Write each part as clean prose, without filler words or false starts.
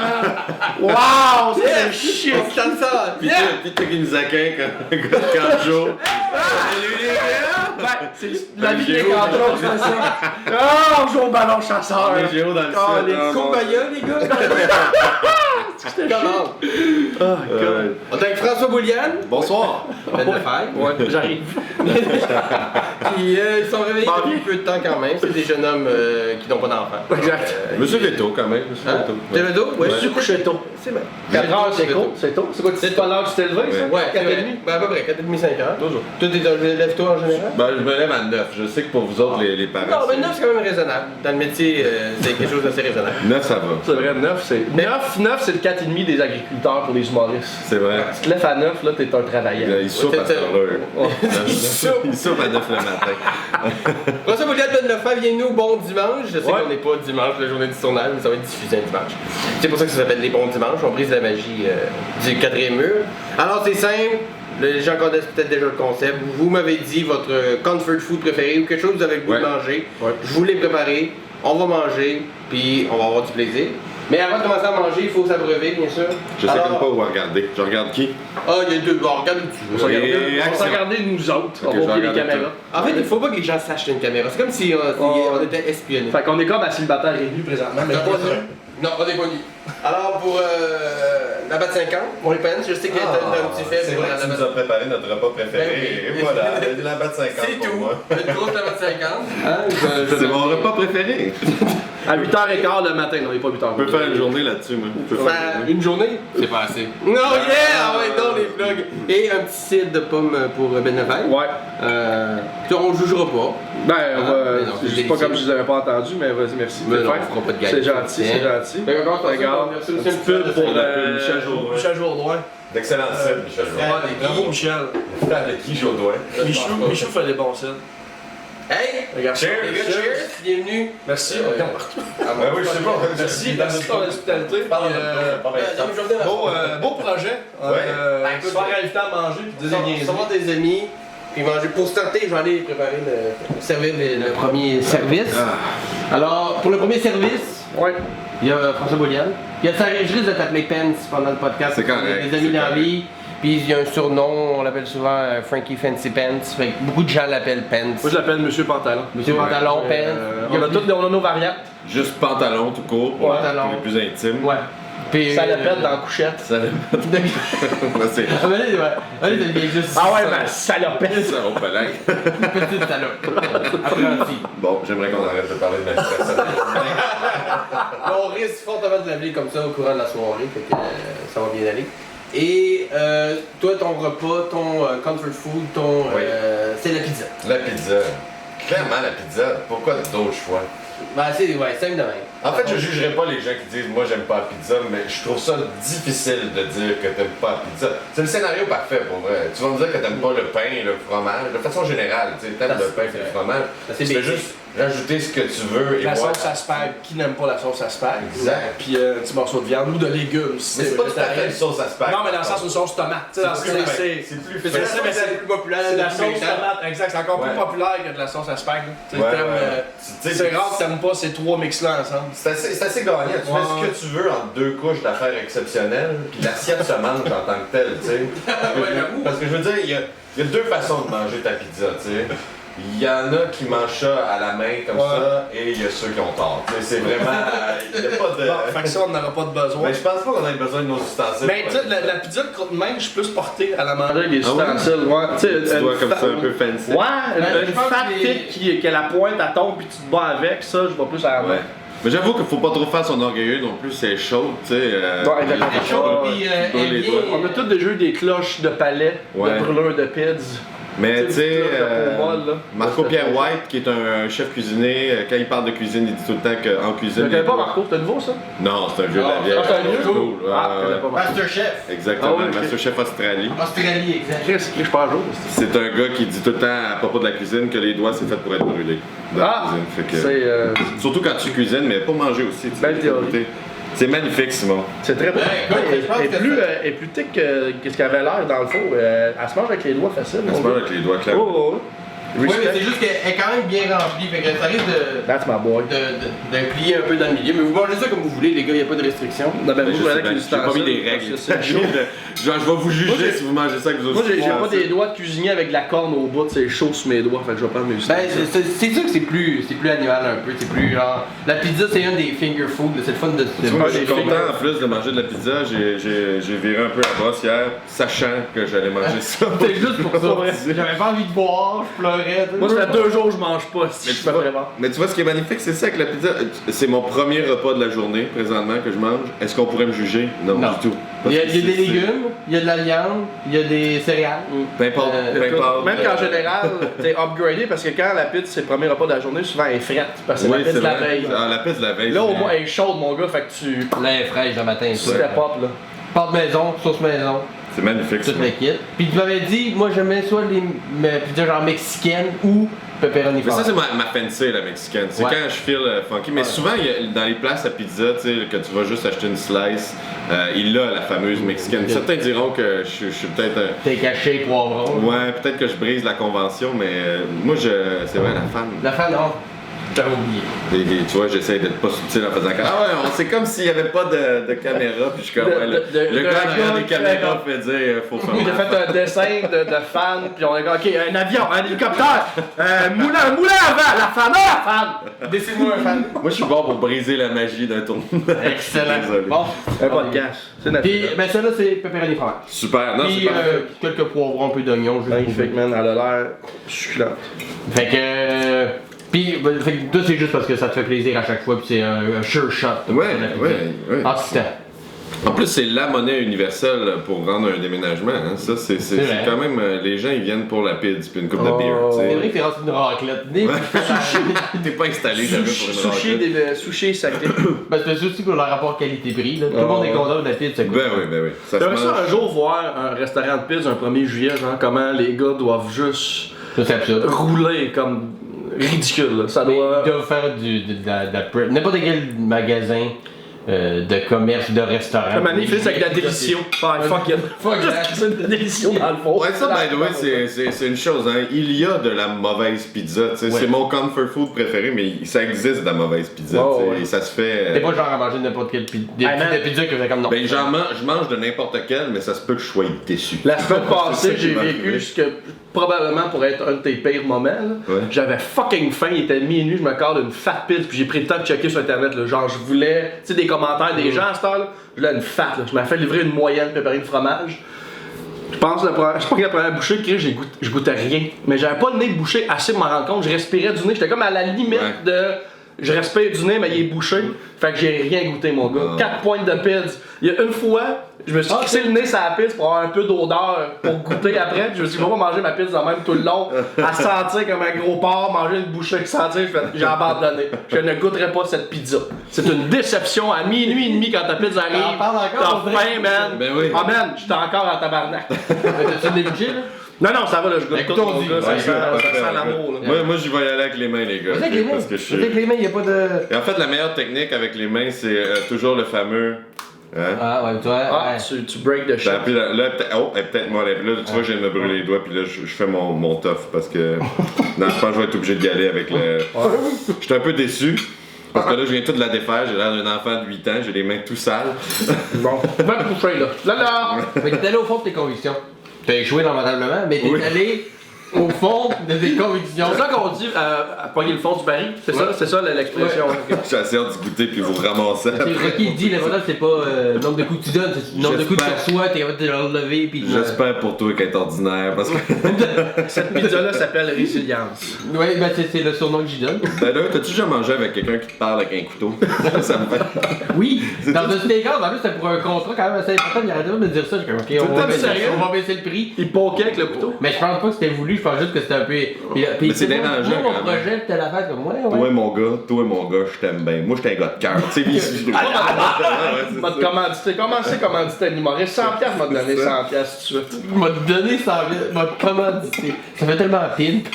man! Wow! C'est shit! On se ça! Puis t'as qui nous accueille comme un gars de 4 jours. Salut les gars! Ben, c'est la vie des cantons, c'est ça. Oh, on joue au ballon chasseur. Les géos dans le Oh, les sud. Kumbaya, les gars! Comment? On est avec François Boulian. Bonsoir. Ben Lefebvre. Ouais, j'arrive. Puis ils sont réveillés depuis peu de temps quand même. C'est des jeunes hommes qui n'ont pas d'enfants. Exact. Monsieur Veto quand même. Monsieur Hein? Veto. T'es Veto? Oui. Je suis couché tôt. C'est vrai. 4 heures, c'est tôt. C'est tôt. C'est quoi, tu sais pas l'heure que tu t'es levé, ça? Ouais, 4h30? Ben à peu près, 4h30, 5h. Toujours. Toi, t'es lève-toi en général? Ben, je me lève à 9. Je sais que pour vous autres, les parents. Non, mais 9 c'est quand même raisonnable. Dans le métier, c'est quelque chose d'assez raisonnable. 9, ça va. C'est vrai, 9, c'est le 4,5 des agriculteurs pour les humoristes. C'est vrai. Si tu te lèves à 9, là, t'es un travaillant. Il soupe à cette heure-là. Il soupe à 9 le matin. François Boulian de Lefebvre, viens-nous, bon dimanche. Je sais Ouais. qu'on n'est pas dimanche, la journée du tournage, mais ça va être diffusé un dimanche. C'est pour ça que ça s'appelle les bons dimanches. On brise la magie du quatrième mur. Alors, c'est simple. Les gens connaissent peut-être déjà le concept. Vous m'avez dit votre comfort food préféré ou quelque chose que vous avez le goût de manger. Ouais. Je vous l'ai préparé. On va manger, puis on va avoir du plaisir. Mais avant de commencer à manger, il faut s'abreuver, bien sûr. Je sais Alors, même pas où regarder. Je regarde qui? Ah, il y a deux. Bon, regarde où tu veux. On va regarder nous autres. On Ok, va je oublier les regarde caméras. En fait, il faut pas que les gens sachent qu'il y a une caméra. C'est comme si on était espionnés. Fait qu'on est comme à célibataire réduit présentement. Mais pas Non, on est pas nus. Alors, pour la batte 50, mon Pence, je sais que t'as un petit fait C'est pour vrai la que tu batte nous as préparé notre repas préféré. Ben oui. Et voilà, la batte 50 C'est pour tout. moi. Une grosse la batte 50. C'est mon repas préféré. à 8h15 le matin, non, il est pas 8h. On peut faire une journée là-dessus, moi. On peut faire une journée. Une journée? C'est pas assez. Non, yeah! Ah ouais, non, les vlogs. Et un petit cidre de pommes pour Ben Lefebvre. Ouais. On jugera pas. Ben, mais non, c'est je sais pas délicieux. comme je les avais pas entendus, mais vas-y, merci. Mais T'es non, fin. on fera pas de C'est galette. gentil, c'est gentil. Fait que encore, Regarde, merci un aussi petit peu pour Michel Jourdouin. Michel Jourdouin. D'excellents cibles, Michel Jourdouin. Bravo, Michel. Frère de qui, Jourdouin? Michou fait des bons sites. Hey! Regarde. Cheers. Les gars, cheers! Bienvenue! Merci. Regarde partout. Ben oui, je sais pas. Merci pour l'hospitalité. Beau projet. Se faire inviter à manger puis dire des niaiseries. Savoir des amis, puis manger. Pour starter, je vais aller préparer servir le premier service. Alors, pour le premier service, Ouais. il y a François Boulian. Il y a ça risque de t'appeler Pence pendant le podcast. C'est correct, Des amis c'est dans la correct. vie. Puis il y a un surnom, on l'appelle souvent Frankie Fancy Pence. Fait que beaucoup de gens l'appellent Pence. Moi je l'appelle Monsieur Pantalon. Monsieur Pantalon, Pence. On a nos variantes. Juste pantalon tout court. Ouais. Pantalon. Les plus intimes. Ouais. Puis, Ça l'appelle dans la couchette. Ça va. C'est Ah, mais là, ouais. Là, il devient juste. Ah ouais, ben salopette. ça, on peut l'aider. Petite salope. Apprenti. Bon, j'aimerais qu'on arrête de parler de ma vie personnelle. On risque fortement de l'appeler comme ça au courant de la soirée, fait que ça va bien aller. Et toi, ton repas, ton comfort food, c'est la pizza. La pizza. Clairement, la pizza. Pourquoi d'autres choix? Ben, c'est simple de même. En fait, je jugerai pas les gens qui disent moi j'aime pas la pizza, mais je trouve ça difficile de dire que t'aimes pas la pizza. C'est le scénario parfait pour vrai. Tu vas me dire que t'aimes pas le pain et le fromage. De façon générale, tu sais, t'aimes le pain et le fromage. C'est Tu fais basic. juste rajouter ce que tu veux et La voilà. sauce asperge, qui n'aime pas la sauce asperge? Exact. Puis un petit morceau de viande ou de légumes. Si Mais c'est pas tout à fait végétarien. une sauce asperge. Non, mais dans le sens une sauce tomate. Tu sais, dans le sens, C'est plus c'est fait. ça, mais c'est plus populaire. c'est la sauce tomate, exact. C'est encore plus Ouais. populaire que de la sauce asperge. Tu sais, Ouais, t'aimes, ouais. Tu sais, c'est rare que t'aimes pas ces trois mix-là ensemble. C'est assez gagnant. Tu Ouais. fais ce que tu veux entre deux couches d'affaires exceptionnelles, puis l'assiette se mange en tant que telle, tu sais. Parce que je veux dire, il y a deux façons de manger ta pizza, tu sais. Il y en a qui mangent ça à la main comme ça, et il y a ceux qui ont tort. Tu sais, c'est vraiment. Il n'y a pas de. Bon, fait que ça, on n'aura pas de besoin. Mais je pense pas qu'on ait besoin de nos ustensiles. Mais tu sais, la pizza de croûte de main, je suis plus porté à la manger avec des ustensiles. Ouais, tu sais, Tu dois comme ça un peu fancy. Ouais, je une pense fat que les- pique qui a la pointe à tombe puis tu te bats avec, ça, je vais plus à la main. Ouais. Mais j'avoue qu'il faut pas trop faire son orgueilleux non plus, c'est chaud, tu sais. Ouais, exactement. Elle est chaude, puis brûle elle les vient- doigts. On a tous déjà eu des cloches de palais, Ouais. de brûleurs de pids. Mais tu sais, de peau molle, là. Marco Pierre White, qui est un chef cuisinier, quand il parle de cuisine, il dit tout le temps qu'en Tu cuisine. ne connais il pas doit- Marco, c'est nouveau ça? Non, c'est un vieux de la vieille. Ah, c'est un vieux? Cool. Ah, je connais pas Marco. Masterchef. Exactement, Ah ouais, ok. Masterchef Australie. Australie, exact. Chris, je suis pas à jour. C'est un gars qui dit tout le temps à propos de la cuisine que les doigts c'est fait pour être brûlés. Dans la Ah! cuisine. Fait que- C'est Surtout quand tu cuisines, mais pour manger aussi. tu sais. Belle théorie. Écoutez, c'est magnifique, Simon. c'est très bon. écoute, je pense que Elle est plus thick que ce qu'elle avait l'air dans le four. Elle se mange avec les doigts facile. On se mange avec les doigts clairs. Oh, oh, oh. Oui, mais c'est juste qu'elle est quand même bien remplie, fait que ça risque That's my boy. de plier un peu dans le milieu. Mais vous mangez ça comme vous voulez, les gars, il n'y a pas de restriction. Non, ben, Ben, vous, je sais avec bien, les j'ai pas mis des règles. C'est chaud. Je vais vous Moi, juger j'ai- si vous mangez ça avec vous Moi, autres. j'ai pas des doigts de cuisinier avec de la corne au bout, c'est chaud sur mes doigts, fait que je vais prendre mes Ben, c'est sûr que c'est plus animal un peu, c'est plus genre. La pizza, c'est un des finger food, c'est le fun de. Moi, je suis des content fingers. en plus de manger de la pizza. J'ai viré un peu la brosse hier, sachant que j'allais manger ça. C'est juste pour ça. J'avais pas envie de boire, je pleurais. Moi, ça fait 2 jours que je mange pas, si je suis pas vraiment. Mais tu vois, ce qui est magnifique, c'est ça avec la pizza. C'est mon premier repas de la journée, présentement, que je mange. Est-ce qu'on pourrait me juger? Non, Non. du tout. Il y a Parce que des c'est- légumes, il y a de la viande, il y a des céréales. Peu importe, peu importe. Même qu'en général, t'es upgradé parce que quand la pizza c'est le premier repas de la journée, souvent elle est frette parce que c'est Oui, la pizza de la vrai. veille. Ah, la pizza de la veille. Là au c'est- moins elle est chaude mon gars, fait que tu Là, elle est fraîche le matin. step up là. Pâte maison, sauce maison, C'est magnifique, ça. tout le kit. Puis tu m'avais dit, moi j'aimais soit les pizzas genre mexicaines ou pepperoni Mais ça, fort. c'est ma fancy, la mexicaine. C'est Ouais. quand je feel funky. Mais souvent, dans les places à pizza, tu sais, que tu vas juste acheter une slice, il a la fameuse mexicaine. Certains diront que je suis peut-être T'es caché, poivron. Ouais, peut-être que je brise la convention, mais moi, c'est vrai, la femme. La fin, non. J'avais oublié. Et tu vois, j'essaie d'être pas subtil en faisant comme. Ah ouais, c'est comme s'il n'y avait pas de caméra, puis je suis comme. Ouais, le gars derrière des caméras fait dire faut faire. Il a fait un dessin de fan, puis on a dit ok, un avion, un hélicoptère, un moulin avant, la fan, la fan! Dessine-moi un fan. Moi, je suis bon pour briser la magie d'un tournoi. Excellent. Désolé. Bon. Un podcast, c'est Puis, naturel. ben celle-là, c'est pepperoni fromage. Super, non, Puis c'est pas quelques poivrons, un peu d'oignon. juste Magnifique man, elle a l'air succulente. Fait que. Puis, fait que toi, c'est juste parce que ça te fait plaisir à chaque fois, puis c'est un sure shot. Ouais, ouais. En tout temps. En plus, c'est la monnaie universelle pour rendre un déménagement. Hein. Ça, c'est vrai. quand même. Les gens, ils viennent pour la pizza puis une coupe de Oh. bière. tu sais. C'est vrai que t'es rendu une raclette. T'es pas installé jamais pour une Sushi, raclette. sushi sacré. Ben, c'est aussi pour le rapport qualité-prix. Là. Tout le monde est content de la pizza. ça coûte. Ben oui. Ça se J'aimerais ça mange. un jour voir un restaurant de pizza un 1er juillet, genre comment les gars doivent juste Ça, c'est absurde. rouler comme ridicule. Là. Ça doit. Ils doivent faire de la prep. N'importe quel magasin de commerce, de restaurant. Comme année, il fait ça avec de la délition. Ah, fuck it. Fuck Juste that. crisser de la délition dans le fond. Ouais, ça, by the way, c'est une chose. Hein. Il y a de la mauvaise pizza. tu sais. Ouais. C'est mon comfort food préféré, mais ça existe de la mauvaise pizza. Oh, tu sais, ouais. Et ça se fait. T'es pas genre à manger n'importe quelle pizza. Des Hey, man. petites pizzas que j'ai comme non. Ben, je mange de n'importe quel, mais ça se peut que je sois déçu. La semaine C'est ça passée, qui j'ai m'est vécu arrivé. ce que probablement pourrait être un de tes pires moments. là. Ouais. J'avais fucking faim, il était minuit, je me cale une fat pizza, puis j'ai pris le temps de checker sur internet. Là. Genre, je voulais, tu sais, des commentaires des gens à cette heure-là. Je voulais une fat, là. Je m'avais fait livrer une moyenne pepperoni de fromage. Je pense que la première bouchée, je goûtais rien. Mais j'avais pas le nez bouché assez pour m'en rendre compte. Je respirais du nez, j'étais comme à la limite Ouais. de. Je respire du nez, mais il est bouché. Fait que j'ai rien goûté, mon gars. Ah. 4 pointes de pizza. Il y a une fois, je me suis crissé le nez sur la pizza pour avoir un peu d'odeur pour goûter après. Puis je me suis dit, je vais pas manger ma pizza de même tout le long, à sentir comme un gros porc, manger une bouchée, sentir. J'ai abandonné. Je ne goûterai pas cette pizza. C'est une déception à minuit et demi quand ta pizza arrive. T'en parles encore, T'as on dirait. faim, man. Ben oui. Ah, man, j'étais encore en tabarnak. T'as-tu débouché là? Non, non, ça va, là, je goûte Écoute, tout, on mon dit. gars. Ouais, Ça sent parfait, l'amour, là. Moi, j'y vais y aller avec les mains, les gars. Vas-y avec les mains. Parce que je suis. Vas-y avec les mains, y'a pas de. Et en fait, la meilleure technique avec les mains, c'est toujours le fameux. Hein? Ah ouais, toi. Ah, ouais. tu break the shit. Ben, puis là, elle est peut-être moi. Là, tu vois, je viens de me brûler les doigts, puis là, je fais mon tough parce que. Non, je pense que je vais être obligé d'y aller avec le. Je suis un peu déçu. Parce que là, je viens tout de la défaire, j'ai l'air d'un enfant de 8 ans, j'ai les mains tout sales. Bon, va te coucher, là. Là, là! Fait que t'es allé au fond de tes convictions. T'as échoué lamentablement, mais t'es Oui. allé au fond de tes convictions. C'est ça qu'on dit à pogner le fond du baril. C'est ça l'expression. J'ai assez hâte d'y goûter, puis vous ramasser. C'est Rocky dit, l'important c'est pas le nombre de coups que tu donnes, c'est le nombre de coups que tu J'espère. reçois, t'es capable de le relever pis J'espère pour toi qu'elle est ordinaire, parce que. Cette pizza-là s'appelle résilience. Ouais, ben c'est le surnom que j'y donne. Ben là, t'as-tu déjà mangé avec quelqu'un qui te parle avec un couteau? Ça me fait. Oui, dans un steakhouse, en plus c'était pour un contrat quand même assez important, il arrêtait pas de me dire ça, j'ai comme ok, le temps sérieux? on va baisser le prix. Il poquait avec le couteau. Mais je pense pas que c'était voulu, je pense juste que c'était un peu. Mais c'est dérangeant, Moi, mon quand même. projet, c'était la face comme ouais, Toi, ouais. mon gars, je t'aime bien. Moi, j'étais un gars de cœur. Tu sais, ici, je M'a commandité. Comment c'est commandité un humoriste? 100$, m'a donné 100$ si tu veux. Il m'a donné 100 000, m'a commandité. Ça fait tellement pimp.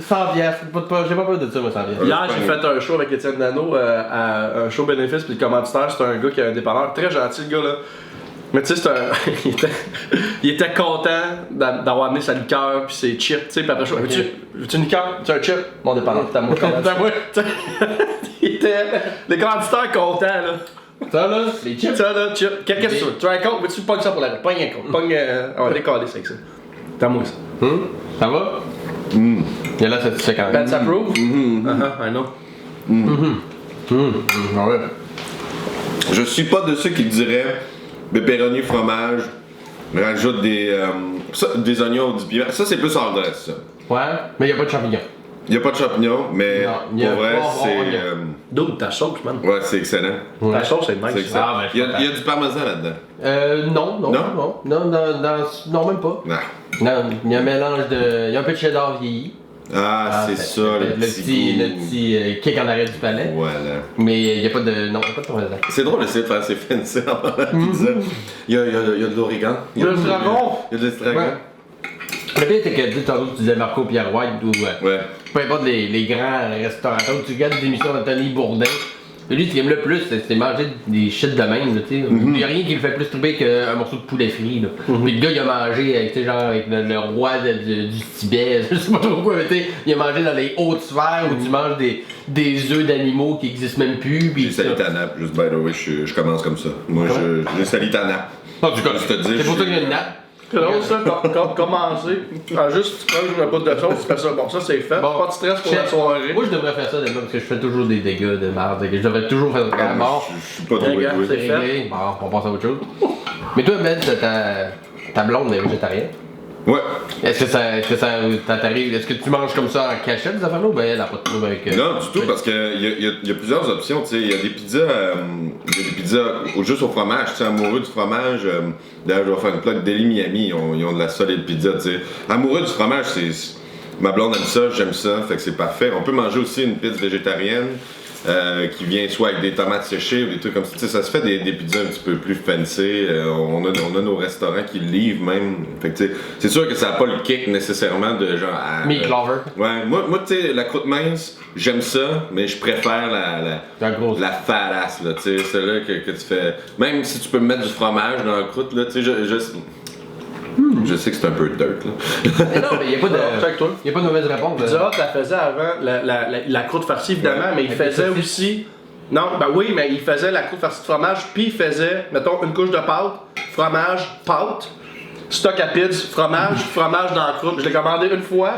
100 j'ai pas peur de ça, moi, 100 Hier, j'ai fait un show avec Étienne Dano à un show bénéfice, puis le commanditaire, c'est un gars qui a un dépanneur très gentil, le gars là. Mais tu sais, il était content d'avoir amené sa liqueur puis ses chips, tu sais, puis après ça, veux-tu une liqueur? Veux-tu un chip? Mon dépendant, t'as moi. Il était les commanditaires contents, là. Ça là, les chips. Ça là, chip. Qu'est-ce que tu veux? Tu veux un compte? Veux-tu pogner ça pour la route? Pogne un compte. On va décaler ça avec ça. T'as moi ça. Ça va? Il y a là satisfait quand même. That's approved? I know. Ouais. Je suis pas de ceux qui diraient pepperoni, fromage, rajoute des oignons ou du piment. Ça, c'est plus hors dresse, ça. Ouais, mais il n'y a pas de champignons. Il n'y a pas de champignons, mais Non, il y a pour vrai, pas c'est. D'où ta sauce, man? Ouais, c'est excellent. Ta sauce, c'est C'est nice. excellent. Ah, ben, je il, y suis a, il y a du parmesan là-dedans. Non, même pas. Ah, Non, il y a un mélange de. Il y a un peu de cheddar vieilli. c'est ça, le petit le goût. petit kick en arrière du palais. Voilà. Mais il n'y a pas de. Non, il n'y a pas de parmesan. C'est drôle d'essayer de faire ces fancy avant la pizza. Il y a de l'origan. Il y a de l'estragon. Il y a de l'estragon. Ouais. Le pire, c'est que tu sais, tantôt, tu disais Marco Pierre White ou. Ouais. Peu importe les grands restaurateurs, tu regardes des émissions d'Anthony Bourdin. Et lui, ce qu'il aime le plus, c'est manger des shit de même, tu sais. Il n'y a rien qui le fait plus trouver qu'un morceau de poulet frit, là. Puis le gars, il a mangé avec, tu sais, genre, avec le roi du Tibet, je sais pas trop quoi, mais tu sais, il a mangé dans les hautes sphères où tu manges des œufs d'animaux qui existent même plus. J'ai sali ta nappe, juste by the way, je commence comme ça. Moi, j'ai sali ta nappe. Du coup, Je te dis, c'est pour ça qu'il y a une nappe. C'est drôle ça, commencer. Juste, tu prends une botte de sauce, tu fais ça. Bon, ça c'est fait. Bon, Pas de stress pour la soirée. Moi, je devrais faire ça déjà parce que je fais toujours des dégâts de merde. Je devrais toujours faire ça. Ah, Bon, je suis pas doué. Regarde, oui. c'est c'est réglé. Bon, on passe à autre chose. Mais toi, Ben, ta blonde est végétarienne. Ouais. Est-ce que ça t'arrive? Est-ce que tu manges comme ça en cachette des affaires-là ou ben elle a pas de trouble avec. Non, du tout, parce qu'il y a plusieurs options. Tu sais, il y a des pizzas juste au fromage. Tu sais, amoureux du fromage. D'ailleurs, je vais faire une plug Deli Miami. Ils ont de la solide pizza. Tu sais, amoureux du fromage, c'est ma blonde aime ça, j'aime ça, fait que c'est parfait. On peut manger aussi une pizza végétarienne. Qui vient soit avec des tomates séchées ou des trucs comme ça. Tu sais, ça se fait des pizzas un petit peu plus fancy. On a nos restaurants qui le livrent même. Fait que, tu sais, c'est sûr que ça n'a pas le kick nécessairement de genre. Meat lover. Ouais, moi tu sais, la croûte mince, j'aime ça, mais je préfère la fadasse, là, tu sais, celle-là que tu fais. Même si tu peux mettre du fromage dans la croûte, là, tu sais, je sais que c'est un peu dirt, là. Mais non, mais il n'y a pas de mauvaise réponse. Pizza Hut, la faisait avant la croûte farcie évidemment, mais il faisait aussi. Non, ben oui, mais il faisait la croûte farcie de fromage, puis il faisait, mettons, une couche de pâte, fromage, pâte, stock à pizza, fromage dans la croûte. Je l'ai commandé une fois.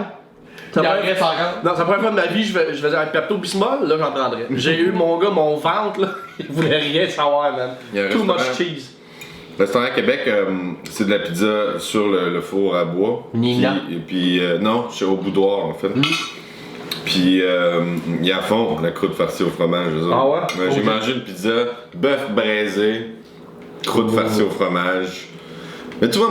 Il en reste encore. Non, c'est la première fois de ma vie, je faisais un Pepto Bismol, là j'en prendrais. J'ai eu mon ventre, là, il voulait rien savoir, man. Il y a un Too much restaurant. cheese. Le restaurant à Québec, c'est de la pizza sur le four à bois. Nina. Et puis non, c'est au boudoir en fait. Puis il y a à fond la croûte farcie au fromage. eux autres. Ah ouais? J'ai Ok. mangé une pizza, bœuf braisé, croûte farcie au fromage. Mais tu vois,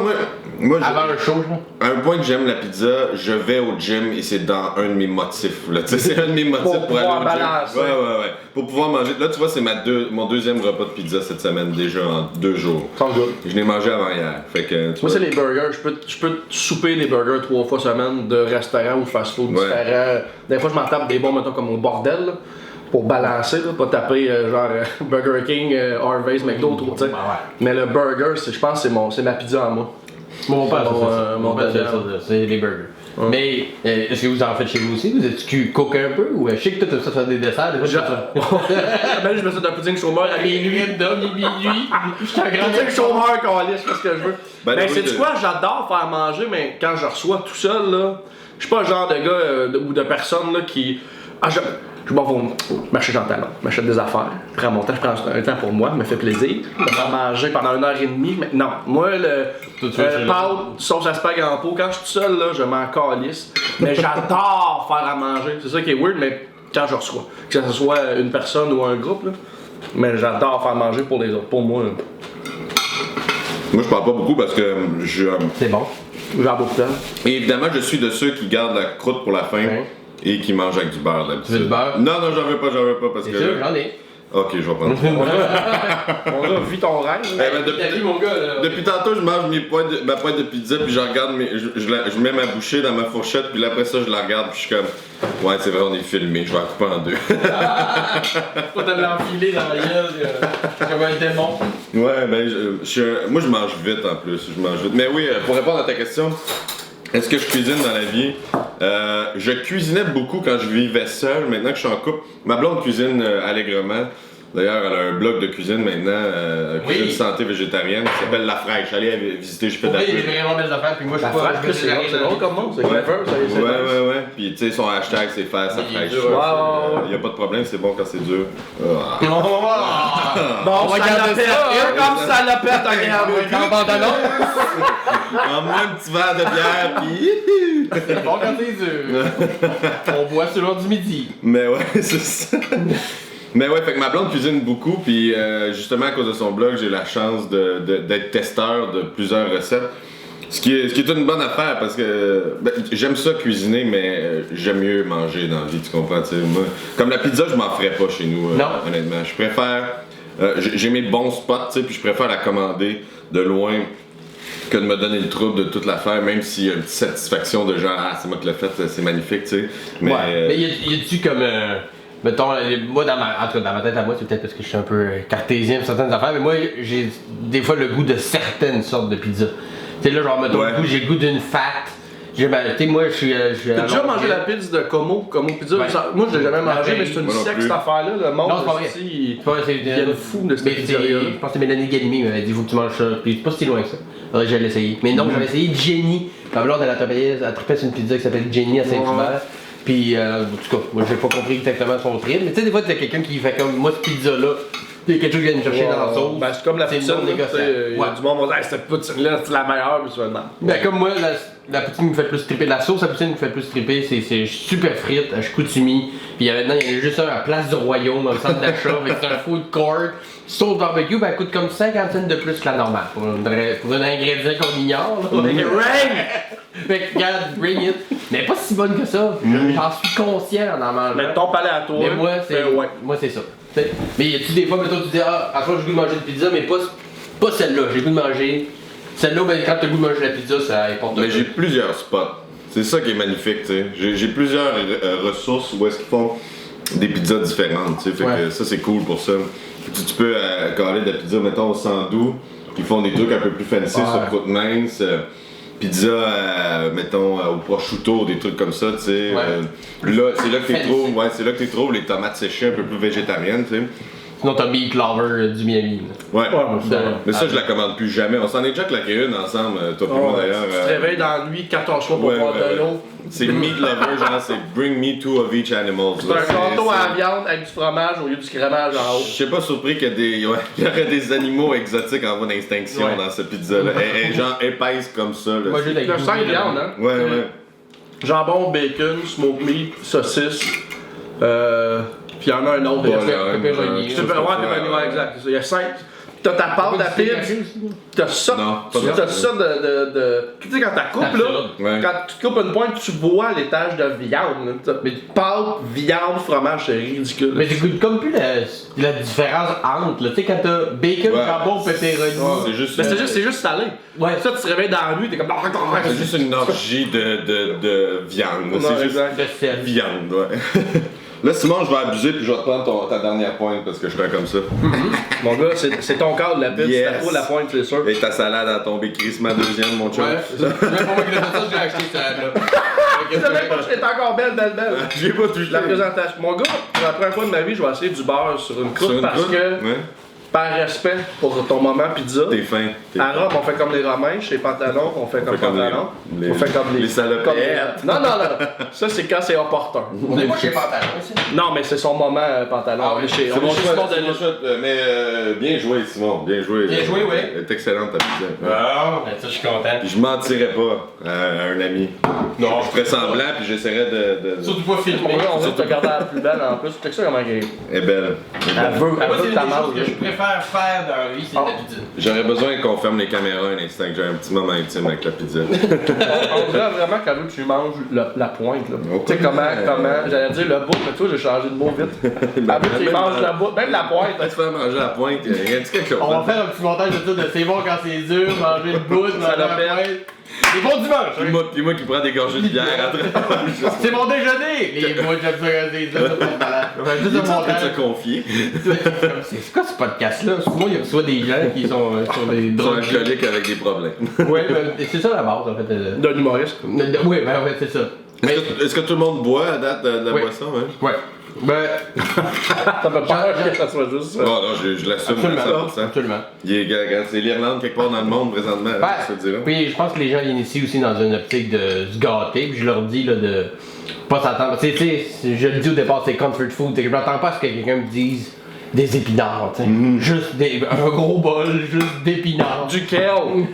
moi Avant le show, là. à un point que j'aime la pizza, je vais au gym et c'est dans un de mes motifs. Là. Tu sais, c'est un de mes motifs pour aller au pouvoir gym. balancer. Ouais. Pour pouvoir manger. Là, tu vois, c'est mon deuxième repas de pizza cette semaine déjà en 2 jours. Sounds good. Je l'ai mangé avant hier. Fait que, tu Moi, vois, c'est les burgers. Je peux souper des burgers 3 fois semaine de restaurants ou fast-food Ouais. différents. Des fois, je m'en tape des bons, mettons, comme au bordel, là, pour balancer, là, pas taper Burger King, Harvey's, McDo, tout, tu sais. Ouais. Mais le burger, je pense que c'est ma pizza à moi. Mon père, Mon c'est père, ça, c'est les burgers. Mais est-ce que vous en faites chez vous aussi? Vous êtes-tu cook un peu? Ou je sais que toi, tu faire des desserts, des fois, Ben, je me fais d'un pudding chômeur à minuit. minuit. Je suis un grand Pudding chômeur, câlisse, je fais ce que je veux. Ben, Ben, oui, sais-tu quoi? J'adore faire manger, mais quand je reçois tout seul, là, je suis pas le genre de gars ou de personne là, qui. Ah, je vais au marché Jean Talon, m'achète des affaires, je prends mon temps, je prends un temps pour moi, me fait plaisir, je vais manger pendant 1h30, mais non, moi pâte, sauce à spag en pot, quand je suis tout seul, là, je m'en calisse, mais j'adore faire à manger, c'est ça qui est weird, mais quand je reçois, que ce soit une personne ou un groupe, là, mais j'adore faire manger pour les autres, pour moi, moi, je parle pas beaucoup parce que C'est bon. j'ai beaucoup de temps. et évidemment, je suis de ceux qui gardent la croûte pour la fin Ouais. et qui mangent avec du beurre d'habitude. Tu veux du beurre? Non, j'en veux pas parce C'est que. sûr, j'en ai. Ok, je vais prendre ça. On a vu ton rêve. Eh ben, T'as vu mon gars là? depuis tantôt, je mange ma pointe de pizza, puis je regarde, je mets ma bouchée dans ma fourchette, puis après ça, je la regarde, puis je suis comme, ouais, c'est vrai, on est filmé, je vais la couper en deux. Faut te l'enfiler dans la gueule, comme un démon. Ouais, ben, moi, je mange vite en plus, je mange vite. Mais oui, pour répondre à ta question, est-ce que je cuisine dans la vie? Je cuisinais beaucoup quand je vivais seul. Maintenant que je suis en couple, ma blonde cuisine allègrement. D'ailleurs, elle a un blog de cuisine maintenant, cuisine santé végétarienne, qui s'appelle La Fraîche. Allez visiter, je fais de la Oui, il y a pub. des vraiment belles affaires, puis moi je La suis pas. fraîche, c'est drôle comme monde, c'est clever, ça. Ouais. Puis tu sais, son hashtag, c'est faire sa Il est fraîche. dur, ouais. Y a pas de problème, c'est bon quand c'est dur. Ah. Bon, On va garder ça, hein, comme ça la pète, regarde. Dans bande-annonce. En moins un petit verre de bière, puis... C'est bon quand c'est dur. On boit sur l'heure du midi. Mais ouais, c'est ça. Mais ouais, fait que ma blonde cuisine beaucoup, puis justement à cause de son blog, j'ai la chance d'être testeur de plusieurs recettes. Ce qui est une bonne affaire parce que j'aime ça cuisiner, mais j'aime mieux manger dans la vie, tu comprends? T'sais, moi, comme la pizza, je m'en ferais pas chez nous, non. honnêtement. Je préfère. J'ai mes bons spots, puis je préfère la commander de loin que de me donner le trouble de toute l'affaire, même s'il y a une petite satisfaction de genre, ah, c'est moi qui l'ai fait, c'est magnifique, tu sais. Mais, Mais y a-tu comme. Mettons, moi dans ma tête à moi, c'est peut-être parce que je suis un peu cartésien pour certaines affaires, mais moi j'ai des fois le goût de certaines sortes de pizza. Tu sais, là, genre, mettons, j'ai le goût d'une fat. Tu sais, moi, je suis. T'as déjà mangé la pizza de Como Pizza? Ouais. Moi, je l'ai jamais mangé, mais c'est une Moi non secte plus. cette affaire-là. Le monde, Non, c'est pas vrai. aussi, C'est il y a une fou de cette mais pizzeria. je pense que c'est Mélanie Ganimi qui m'avait dit, faut que tu manges ça. Puis c'est pas si loin que ça. Faudrait que j'aille l'essayer. Mais non, j'avais essayé Jenny. Ma blonde, elle a trippé sur une pizza qui s'appelle Jenny à Saint-Hubert. Puis, en tout cas, moi j'ai pas compris exactement son trip. Mais tu sais, des fois, t'as quelqu'un qui fait comme moi, cette pizza-là. Il y a quelque chose qui vient me chercher dans la sauce. Ben, c'est comme la C'est poutine, non négociable. il y a du monde qui va dire, cette poutine-là, c'est la meilleure, mais tu vas le demander. Ben, comme moi, la poutine me fait plus triper. La sauce à poutine me fait plus triper. C'est super frite, à Chicoutimi. Puis maintenant, il y en a juste un à Place du Royaume, dans le centre d'achat. C'est un food court. Sauce barbecue, ben, elle coûte comme 50 cents de plus que la normale. Pour un ingrédient qu'on ignore. Fait que, regarde, bring it. Mais pas si bonne que ça. J'en suis conscient en mangeant. Mais ton palais à toi. Mais moi, c'est ouais. moi, c'est ça. T'sais, mais y a-tu des fois, mettons, tu dis, ah, à fois j'ai le goût de manger une pizza, mais pas celle-là. J'ai le goût de manger. Celle-là, ben, quand t'as le goût de manger la pizza, ça importe Mais pas. j'ai plusieurs spots. C'est ça qui est magnifique, tu sais. J'ai plusieurs ressources où est-ce qu'ils font des pizzas différentes, tu sais. Fait que ça, c'est cool pour ça. Tu peux caler de la pizza, mettons, au sandou, qui font des trucs un peu plus fancy sur croûte mince. Pizza, mettons, au prosciutto, des trucs comme ça, tu sais. Là, c'est là que tu trouves les tomates séchées un peu plus végétariennes, tu sais. Sinon, t'as Meat Lover du Miami. Là. Ouais. Mais ça, je la commande plus jamais. On s'en est déjà claqué une ensemble, toi et moi d'ailleurs. Tu te réveilles dans la nuit, 14 fois pour boire de l'eau. C'est Meat Lover, genre, c'est Bring me two of each animal. C'est un gâteau à la viande avec du fromage au lieu du crémage en haut. Je suis pas surpris qu'il y aurait des animaux exotiques en voie d'extinction dans cette pizza-là. Elle est genre épaisse comme ça. Là. Moi, j'ai Le 5 viandes, hein? Ouais. Jambon, bacon, smoke meat, saucisse. Puis il y en a un autre. Pepperoni. Ouais, exact. Il y a 5. T'as ta pâte à pizza, t'as ça, Non, pas t'as ça de... Tu sais, quand tu coupes, là, quand tu coupes une pointe, tu vois l'étage de viande. Là. Mais pâte, viande, fromage, c'est ridicule. Mais t'écoutes comme plus la différence entre, là. Tu sais, quand t'as bacon, jambon, pepperoni. C'est juste salé. Ouais. Ça, tu te réveilles dans la nuit, t'es comme... C'est juste une orgie de viande. C'est juste De sel. viande, ouais. Là, Simon, je vais abuser puis je vais te prendre ta dernière pointe parce que je fais comme ça. Mon gars, c'est ton cadre, la pizza, Yes. c'est pas la pointe, c'est sûr. Et ta salade a tombé crissement deuxième, mon chum. Ouais, c'est ça. Même pour moi qui l'ai fait ça, j'ai acheté ça, là. Je savais pas que j'étais encore belle. J'ai pas touché La présentation. Mon gars, pour la première fois de ma vie, je vais essayer du beurre sur une croûte Sur une parce croûte? que, Ouais. par respect pour ton moment pizza, T'es fin. à Rome, on fait comme les Romains, chez Pantalon, on fait comme Pantalon. les- On fait comme les salopettes. comme- Non. Ça, c'est quand c'est opportun. On est pas chez Pantalon, ici. Non, mais c'est son moment, Pantalon. Ah on oui. est chez C'est mon Simon choix, c'est Denis. mon choix. Mais bien joué, Simon. Bien joué. Bien joué, oui. Elle est excellente, ta pizza. Ah, ça, je suis content. Puis je mentirais pas à un ami. Non. Je ferais semblant, puis j'essaierais de... Surtout pas filmé. On va te garder la plus belle en plus. C'est ça comment elle est. Elle est belle. Elle veut Moi, c'est une ta des marque. choses que je préfère préfère faire dans la vie, c'est de la pizza. J'aurais besoin qu'on ferme les caméras un instant, que j'ai un petit moment intime avec la pizza. On dirait vraiment quand même que tu manges la pointe. Là. Tu sais comment, j'allais dire le bout, mais toi j'ai changé de mot vite. Après tu manges la bout, même la pointe. Tu fais manger la pointe, il y a quelque chose. On va faire un petit montage de ça, de c'est bon quand c'est dur, manger le bout, manger la pointe. Les bons dimanches! Puis moi qui prends des gorgées de bière après. C'est mon déjeuner! Les bouts, j'aime ça quand c'est dur, c'est malade. Il est en train de se confier. C'est quoi ce podcast-là? Moi, il reçoit des gens qui sont sur des Ils sont drogues. alcooliques avec des problèmes. Oui, c'est ça la base en fait. D'un humoriste. Oui, ben en fait, c'est ça. Est-ce que tout le monde boit à date de la Oui. boisson? Hein? Ouais. Ben, Ça me peur que ça soit juste ça. Non, non, je l'assume à 100%. absolument. C'est l'Irlande quelque part dans le monde présentement, je te dirais. Puis je pense que les gens viennent ici aussi dans une optique de se gâter, puis je leur dis là, de pas s'attendre. Tu sais, je le dis au départ, c'est comfort food, je m'attends pas à ce que quelqu'un me dise des épinards, tu sais. Juste un gros bol, juste d'épinards. Du kale.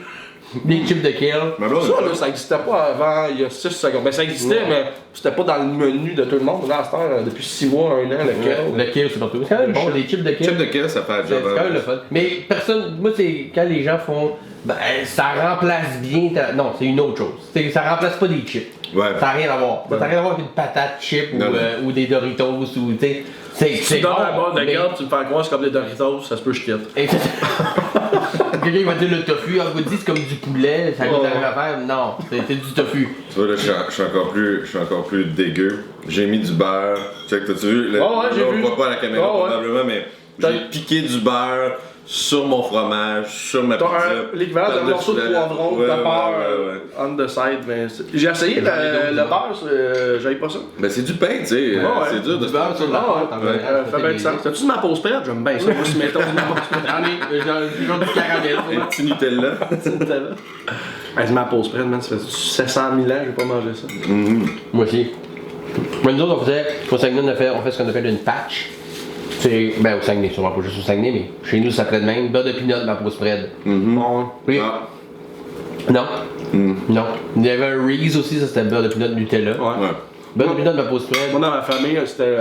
Des chips de kale. Ma blonde, Ça, là, ça existait pas avant, il y a 6 secondes. Ben, ça existait, mais c'était pas dans le menu de tout le monde. Là, à cette heure, depuis 6 mois, 1 an, le kale. Le kale, c'est partout. C'est quand même bon, des chips de kale. chip de kale, ça fait un C'est job. quand même le fun. Mais personne, moi, c'est quand les gens font, ben, ça remplace bien. Non, c'est une autre chose. Ça remplace pas des chips. Ouais. Ça n'a rien à voir. Ça n'a rien à voir avec une patate chip Non, ou des Doritos ou, tu sais. C'est Tu donnes bon, la barre de mais- garde, tu me fais croire c'est comme des Doritos, ça se peut que je quitte. Et c'est- Quelqu'un va dire le tofu, vous dites c'est comme du poulet, ça coûte rien à faire. Non, c'est du tofu. Tu vois, là, je suis encore plus dégueu. J'ai mis du beurre. Check, t'as-tu vu? Ouais, j'ai on vu. voit pas à la caméra Ouais, ouais. probablement, mais j'ai piqué du beurre sur mon fromage, sur ma T'as pizza. l'équivalent d'un Par-dessus morceau de la- poivron, ouais, de ouais, beurre, ouais. on the side, mais j'ai essayé le beurre, j'avais pas ça. Ben c'est du pain, tu sais. ouais. C'est dur de Du beurre sur la pâte, en vrai. Fait bien du sens. T'as-tu de ma pause prête? J'aime bien ça. Moi, si mettons de ma pause prête. J'en ai du caramel. Un petit Nutella. C'est ma pause prête, man. Ça fait 700 000 ans que j'ai pas mangé ça. Moi aussi. Mais nous autres, au Saguenay, on fait ce qu'on appelle une patch. C'est, ben au Saguenay, sûrement pas juste au Saguenay, mais chez nous, ça traite même. Beurre de pinot, ma pause prête. Bon. Oui. Ah. Non. Non. Il y avait un Reese aussi, ça c'était beurre de pinot Nutella. Ouais. Ouais. Beurre de pinot, ma pause prête. Moi, dans ma famille, c'était,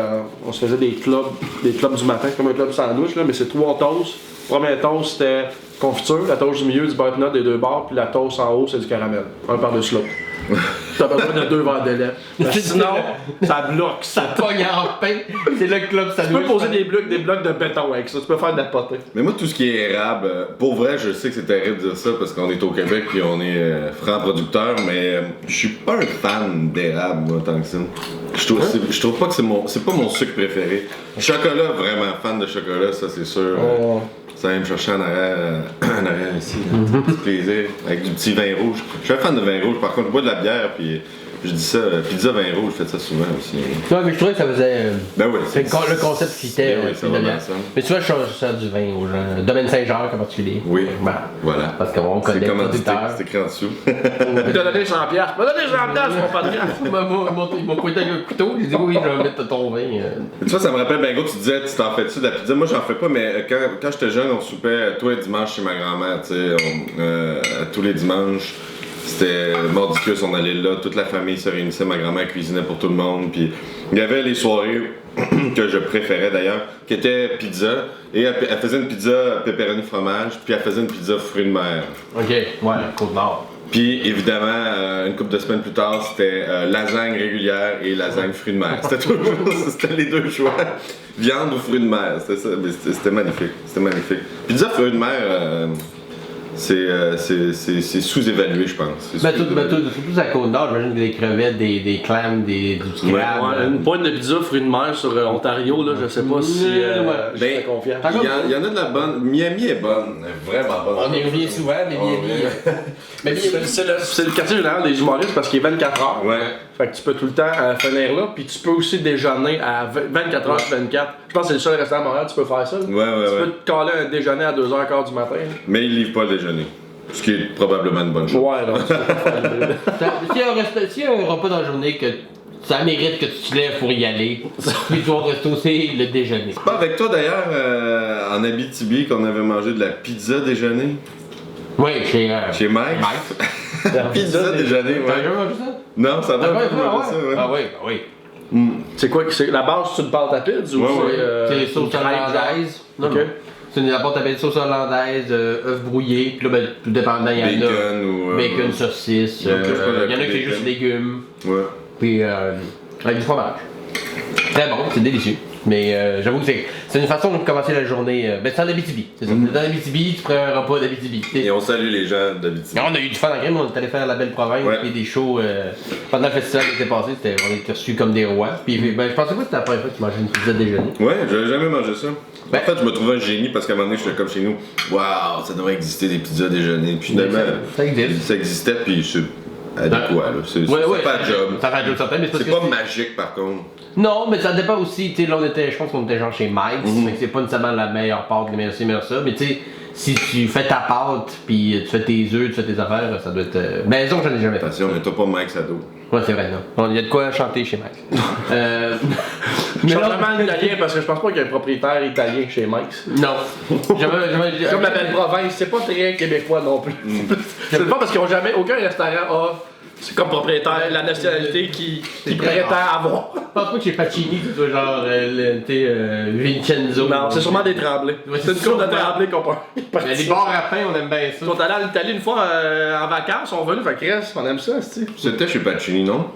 on se faisait des clubs du matin, comme un club sandwich, là, mais c'est 3 toasts. Le premier toast, c'était confiture, la toast du milieu, du beurre de pinot des 2 bords, puis la toast en haut, c'est du caramel. Un par-dessus l'autre. T'as besoin de 2 verres de lait. Sinon, ça bloque. Ça pogne en pain. C'est le club Tu sandwich. peux poser des blocs de béton avec ça, tu peux faire de la potée. Mais moi, tout ce qui est érable, pour vrai, je sais que c'est terrible de dire ça parce qu'on est au Québec puis on est franc producteur, mais je suis pas un fan d'érable, moi, tant que ça. Je trouve pas que c'est pas mon sucre préféré. Chocolat, vraiment fan de chocolat, ça c'est sûr. Ça vient me chercher en arrière ici, là. Petit plaisir, avec du petit vin rouge. Je suis un fan de vin rouge, par contre, je bois de la bière puis je dis ça, pizza vin rouge, je fais ça souvent aussi. Non, mais je trouvais que ça faisait. Ben oui, Le concept fitait. Ben oui, c'est vraiment ça. Mais tu vois, je change ça du vin aux gens. Domaine Saint-Jacques en particulier. Oui, Ben, voilà. parce qu'on connaît C'est le commandité, producteur. c'est écrit en dessous. Il t'a donné 100$. Il m'a donné 100$ sur mon podcast. Ils m'ont pointé avec un couteau, j'ai dit oui, je vais mettre ton vin. Tu vois, ça me rappelle, ben gros, tu disais, tu t'en fais-tu de la pizza? Moi, j'en fais pas, mais quand j'étais jeune, on soupait tous les dimanches chez ma grand-mère, tu sais, tous les dimanches. C'était mordicus, on allait là, toute la famille se réunissait, ma grand-mère cuisinait pour tout le monde, puis il y avait les soirées que je préférais d'ailleurs, qui étaient pizza, et elle faisait une pizza pepperoni fromage, puis elle faisait une pizza fruits de mer. Ok, ouais, Côte-Nord. Puis évidemment, une couple de semaines plus tard, c'était lasagne régulière et lasagne fruits de mer. C'était toujours, c'était les deux choix. Viande ou fruits de mer, c'était ça. Mais c'était magnifique, c'était magnifique. Pizza fruits de mer, c'est sous-évalué, je pense. C'est Surtout sous-évalué. à Côte-Nord, j'imagine que des crevettes, des clams, du crabe. Ouais, une pointe de pizza fruits de mer sur Ontario, là, je sais pas si je suis confiant. Il y en a de la bonne. Miami est bonne, vraiment bonne. On y revient souvent, mais Mais C'est le quartier général des humoristes parce qu'il est 24 heures. Ouais. Fait que tu peux tout le temps finir là, puis tu peux aussi déjeuner à 24 heures sur 24. Je pense que c'est le seul restaurant à Montréal tu peux faire ça. Ouais, Tu ouais. peux te caler un déjeuner à 2h15 du matin. Mais ils livrent pas le déjeuner. Ce qui est probablement une bonne chose. Ouais, non, tu peux pas faire le- S'il y a un repas dans la journée que ça mérite que tu te lèves pour y aller, puis ton resto, c'est le déjeuner. Pas avec toi d'ailleurs, en Abitibi, qu'on avait mangé de la pizza déjeuner. Oui, chez Mike. Mike. Pizza déjeuner, T'as ouais. déjà mangé ça? Non, ça va. Ah ouais, ça, ouais. Ah oui, ah oui. C'est quoi que c'est la base, c'est une pâte à pizza ou Ouais, c'est ouais. C'est sauce une crêpe, hollandaise. genre? Non, Ok. C'est une pâte à bête sauce hollandaise, œufs brouillés, puis là, ben, tout dépendant, il y en a. Bacon ou. Bacon, saucisse, il y en a qui c'est juste légumes. Ouais. Puis avec du fromage. Très bon, c'est délicieux. Mais j'avoue que c'est une façon de commencer la journée. Ben c'est en Abitibi, c'est ça. Dans l'Abitibi, tu prends un repas d'Abitibi. Et on salue les gens d'Abitibi. On a eu du fun en crème, on est allé faire la belle province, puis des shows pendant le festival qui était passé, on était reçus comme des rois. Puis ben, je pensais pas que c'était la première fois que tu mangeais une pizza déjeuner. Ouais, j'avais jamais mangé ça. Ben, en fait, je me trouvais un génie parce qu'à un moment donné, j'étais comme chez nous. Waouh, ça devrait exister des pizzas déjeuner. Puis finalement, ça existe. ça existait, puis c'est adéquat. Là. C'est pas un job. Ça fait un job certain, mais c'est pas magique par contre. Non, mais ça dépend aussi, tu sais, là je pense qu'on était genre chez Mike's, mais c'est pas nécessairement la meilleure pâte, le meilleur ci, meilleur ça, mais tu sais, si tu fais ta pâte, puis tu fais tes œufs, tu fais tes affaires, ça doit être... Maison, j'en ai jamais fait. Attention, mais t'as pas Mike's à dos. Ouais, c'est vrai, non. Il y a de quoi chanter chez Mike's. Je chante vraiment l'italien parce que je pense pas qu'il y a un propriétaire italien chez Mike's. Non. Comme la belle province, c'est pas très québécois non plus. C'est pas parce qu'ils ont jamais, aucun restaurant a c'est comme propriétaire la nationalité qui prétend avoir. Je pense pas que chez Pacini, c'est toi genre Vincenzo. Non, c'est sûrement des Tremblay. Ouais, c'est une cour de Tremblay qu'on peut. Mais les bars à pain, on aime bien ça. Ils sont allés en Italie une fois en vacances, on est venus, fait que reste, on aime ça, tu sais. C'était chez Pacini, non?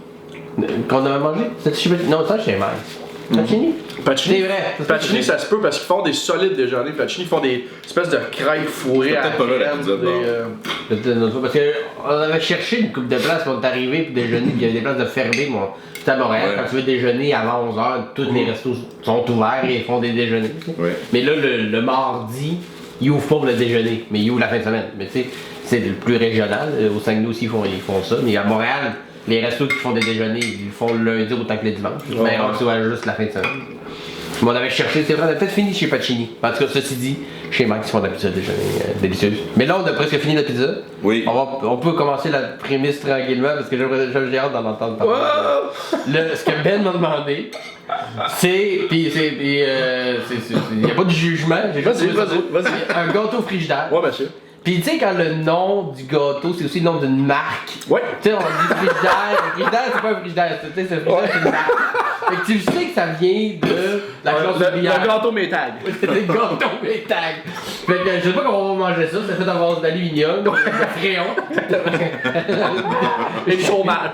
Qu'on avait mangé? C'était chez Pacini? Non, ça chez Mike's. Pacini? Pacini, c'est vrai. Pacini, ça se peut parce qu'ils font des solides déjeuners. Pacini, ils font des espèces de crêpes fourrées à la pas là, la crème. pizza de bord. Parce qu'on avait cherché une coupe de places pour arriver pour déjeuner, puis il y avait des places de fermées. Bon, c'était à Montréal, quand tu veux déjeuner avant 11h, tous les restos sont ouverts et ils font des déjeuners. Ouais. Mais là, le mardi, ils ouvrent pas pour le déjeuner, mais ils ouvrent la fin de semaine. Mais tu sais, c'est le plus régional. Au Saguenay aussi, ils font ça. Mais à Montréal, les restos qui font des déjeuners, ils le font le lundi autant que le dimanche. Mais on va juste la fin de semaine. Mais on avait cherché, c'est vrai, on a peut-être fini chez Pacini. En tout cas, ceci dit, chez Mike, ils font de la pizza déjeuner délicieuse. Mais là, on a presque fini la pizza. Oui. On peut commencer la prémisse tranquillement parce que j'ai hâte d'en entendre parler. Ce que Ben m'a demandé, c'est. Puis il n'y a pas de jugement. Vas-y. Un gâteau frigidaire. Ouais, monsieur. Pis tu sais, quand le nom du gâteau, c'est aussi le nom d'une marque. Ouais. Tu sais, on dit frigidaire. Frigidaire, c'est pas un frigidaire. Tu sais, c'est frigidaire, c'est une marque. Fait que tu sais que ça vient de la classe ouvrière. Le gâteau métal. C'est le gâteau métal. Fait que je sais pas comment on va manger ça. C'est fait à base d'aluminium, de crayon. Et du chômage.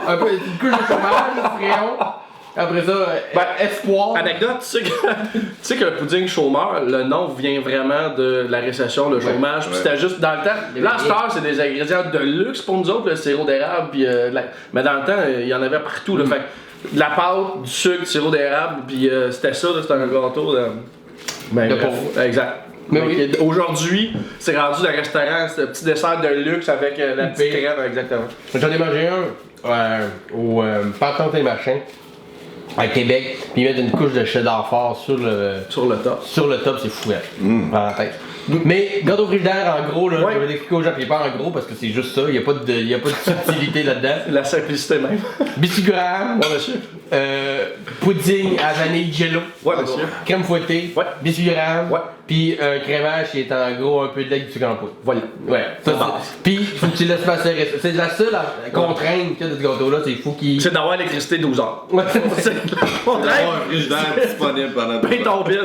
Un peu, une couche de chômage, de crayon. Après ça, espoir. Anecdote, tu sais que le pudding chômeur, le nom vient vraiment de la récession, le chômage, puis c'était juste dans le temps. Là, Star, c'est des ingrédients de luxe pour nous autres, le sirop d'érable, puis mais dans le temps, il y en avait partout. Là, fait de la pâte, du sucre, du sirop d'érable, puis c'était ça, c'était un gâteau de pauvre. Exact. Mais oui. Aujourd'hui, c'est rendu le restaurant, c'est un petit dessert de luxe avec la petite crème, exactement. J'en ai mangé un au Pantin Machin. À Québec, puis ils mettent une couche de cheddar fort sur le top. Sur le top, c'est fou, parenthèse. Mais gâteau frigidaire, en gros, là, je vais l'expliquer aux gens, puis pas en gros parce que c'est juste ça, il n'y a pas de subtilité là-dedans. La simplicité même. Biscuit-gramme, monsieur. pudding à vanille jello, monsieur. crème fouettée, biscuit-gramme, puis un crémage qui est en gros un peu de lait du sucre en poudre. Voilà. Ouais, ça c'est. Puis faut que tu laisses passer. C'est la seule contrainte qu'il y a de ce gâteau-là, c'est fou qu'il. C'est d'avoir l'électricité 12 heures. Ouais, on a un frigidaire disponible pendant 12 heures. Paye ton bill.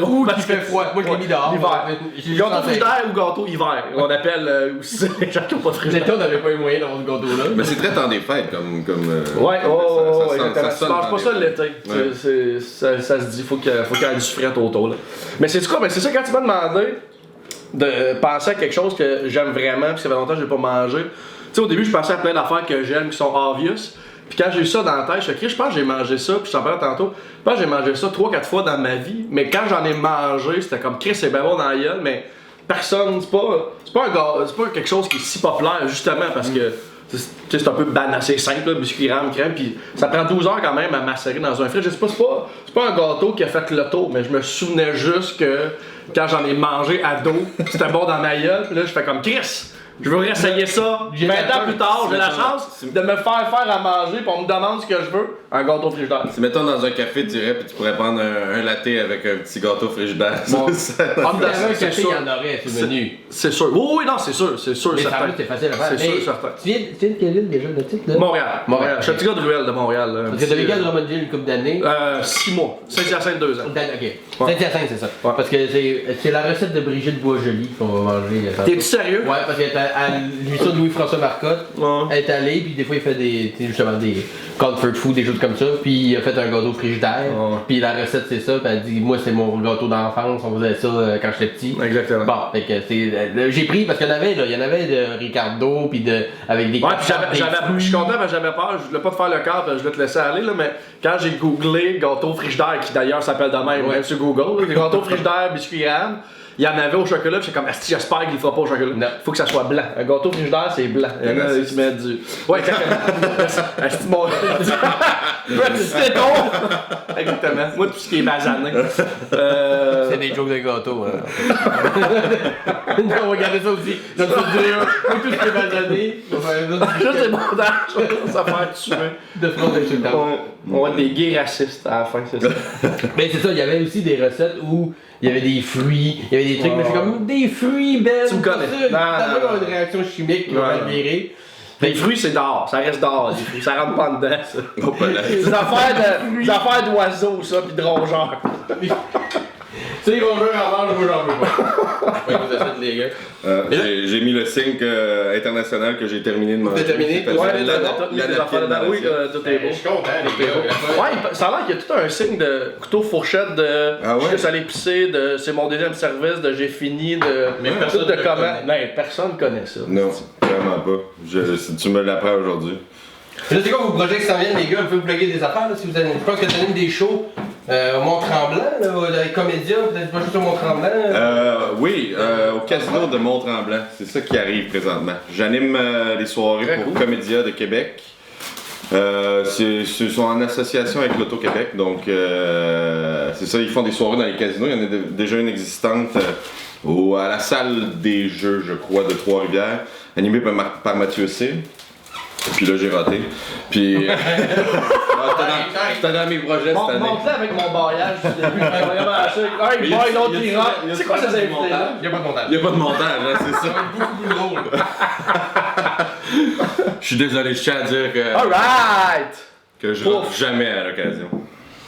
Ou qu'il fait froid. Moi je l'ai mis dehors. L'hiver. Gâteau frigidaire ou gâteau hiver. On appelle aussi les gens qui n'ont pas de frigidaire. L'été, on n'avait pas eu moyen d'avoir ce gâteau-là. Mais c'est très temps des fêtes comme ouais, ça mange pas ça l'été. Ça se dit, faut qu'il y ait du fret autour. Là. Mais c'est quoi? C'est ça, quand tu m'as demandé de penser à quelque chose que j'aime vraiment, puis ça fait longtemps que j'ai pas mangé. Tu sais, au début, je pensais à plein d'affaires que j'aime qui sont obvious. Puis quand j'ai eu ça dans la tête, je pense que j'ai mangé ça, puis je t'en parlais tantôt. Je pense que j'ai mangé ça 3-4 fois dans ma vie. Mais quand j'en ai mangé, c'était comme Chris, c'est bien bon dans la gueule, mais personne, c'est pas quelque chose qui est si populaire, justement, parce que c'est un peu banal, c'est simple, biscuit, rame, crème, puis ça prend 12 heures quand même à macérer dans un fridge. Je sais pas, c'est pas un gâteau qui a fait le tour, mais je me souvenais juste que quand j'en ai mangé à dos, c'était bon dans ma gueule, puis là je fais comme Chris, Je veux réessayer ça. 20 ans plus tard, j'ai la Mettons, chance de me faire à manger, puis on me demande ce que je veux. Un gâteau frigidaire. Si mettons dans un café, tu irais puis tu pourrais prendre un latte avec un petit gâteau frigidaire. Bon. Comme dans un c'est café, il sûr. y en aurait sur le menu. C'est sûr. Oui, non, c'est sûr, Mais ça certain. c'est facile à faire. C'est sûr, Mais certain. Tu viens de quelle ville déjà, le titre là? Montréal. Montréal. Je suis un petit gars de ruelle de Montréal. Là. Parce que t'as vécu à Drummondville une couple d'années. 6 mois. Saint-Hyacinthe, 2 ans. Ok. Saint-Hyacinthe, c'est ça. Ouais. Parce que c'est la recette de Brigitte Boisjoli qu'on va manger. T'es-tu sérieux? Ouais, parce qu'elle est à l'huisseau de Louis-François Marcotte. Ouais. Elle est allée, puis des fois il fait justement des comfort food, des choses comme ça. Puis il a fait un gâteau frigidaire. Ouais. Puis la recette c'est ça. Puis elle dit, moi c'est mon gâteau d'enfance, on faisait ça quand j'étais petit. Exactement. Bon, fait que j'ai pris parce qu'il y en avait de Ricardo, puis avec des. Ouais, puis je suis content parce que j'avais peur, je voulais pas te faire le cadre, je voulais te laisser aller, là, mais quand j'ai googlé gâteau frigidaire, qui d'ailleurs s'appelle de même, même sur Google, les gâteaux frigidaire, biscuits Graham, il y en avait au chocolat, puis j'étais comme, asti, j'espère qu'il le fera pas au chocolat. Non. Faut que ça soit blanc. Un gâteau frigidaire, c'est blanc. Il y en a qui mettent du. Ouais, exactement. Asti, mon. C'était ton! Exactement. Moi, tout ce qui est basané. C'est des jokes de gâteau. On va garder ça aussi. Dans tout ce qui est basané. Juste des montages, ça faire tuer. De front d'insultant. On va être des gays racistes à la fin, c'est ça. Mais c'est ça, il y avait aussi des recettes où il y avait des fruits, il y avait des trucs, mais je suis comme des fruits, Ben. Tu me connais. T'as Non, pas une réaction chimique qui va mal virer. Les fruits, c'est dehors, ça reste dehors, les fruits, ça rentre pas dedans, ça. Oh, pas là. Des affaires d'oiseaux, ça, pis de rongeurs. C'est qu'on veut en mange, moi j'en veux pas. Ouais, vous achètez les gars. J'ai mis le signe international que j'ai terminé de manger. T'as terminé? C'est Ouais, facile. t'as mis des affaires dedans, oui, tout est beau. Je suis content, les gars. Ouais, ça a l'air qu'il y a tout un signe de couteau fourchette, de Ah ouais? je suis juste allé pisser, de c'est mon deuxième service, de j'ai fini, de Mais tout personne de ne le comment. connaît. Non, personne connaît ça. Non, vraiment pas. Tu me l'apprends aujourd'hui. Là, c'est quoi vos projets qui s'en viennent, les gars? Vous pouvez vous plugger des affaires, là, si vous avez. Je pense que t'as même des shows au Mont-Tremblant, là, avec Comédia, peut-être pas juste au Mont-Tremblant. Oui, au casino de Mont-Tremblant. C'est ça qui arrive présentement. J'anime les soirées Très pour cool. Comédia de Québec. Ils sont en association avec l'Auto-Québec, donc c'est ça, ils font des soirées dans les casinos. Il y en a déjà une existante à la salle des jeux, je crois, de Trois-Rivières, animée par Mathieu C. Puis là, j'ai raté. Puis. C'était dans mes projets cette année. Monte-le avec mon bailliage du début. Vraiment assez. Un, il boit, l'autre, il rentre. C'est quoi ces invités-là? Il n'y a pas de montage. Il n'y a pas de montage, hein, c'est ça. Beaucoup plus drôle. Je suis désolé, je tiens à dire Alright! que je rentre jamais à l'occasion.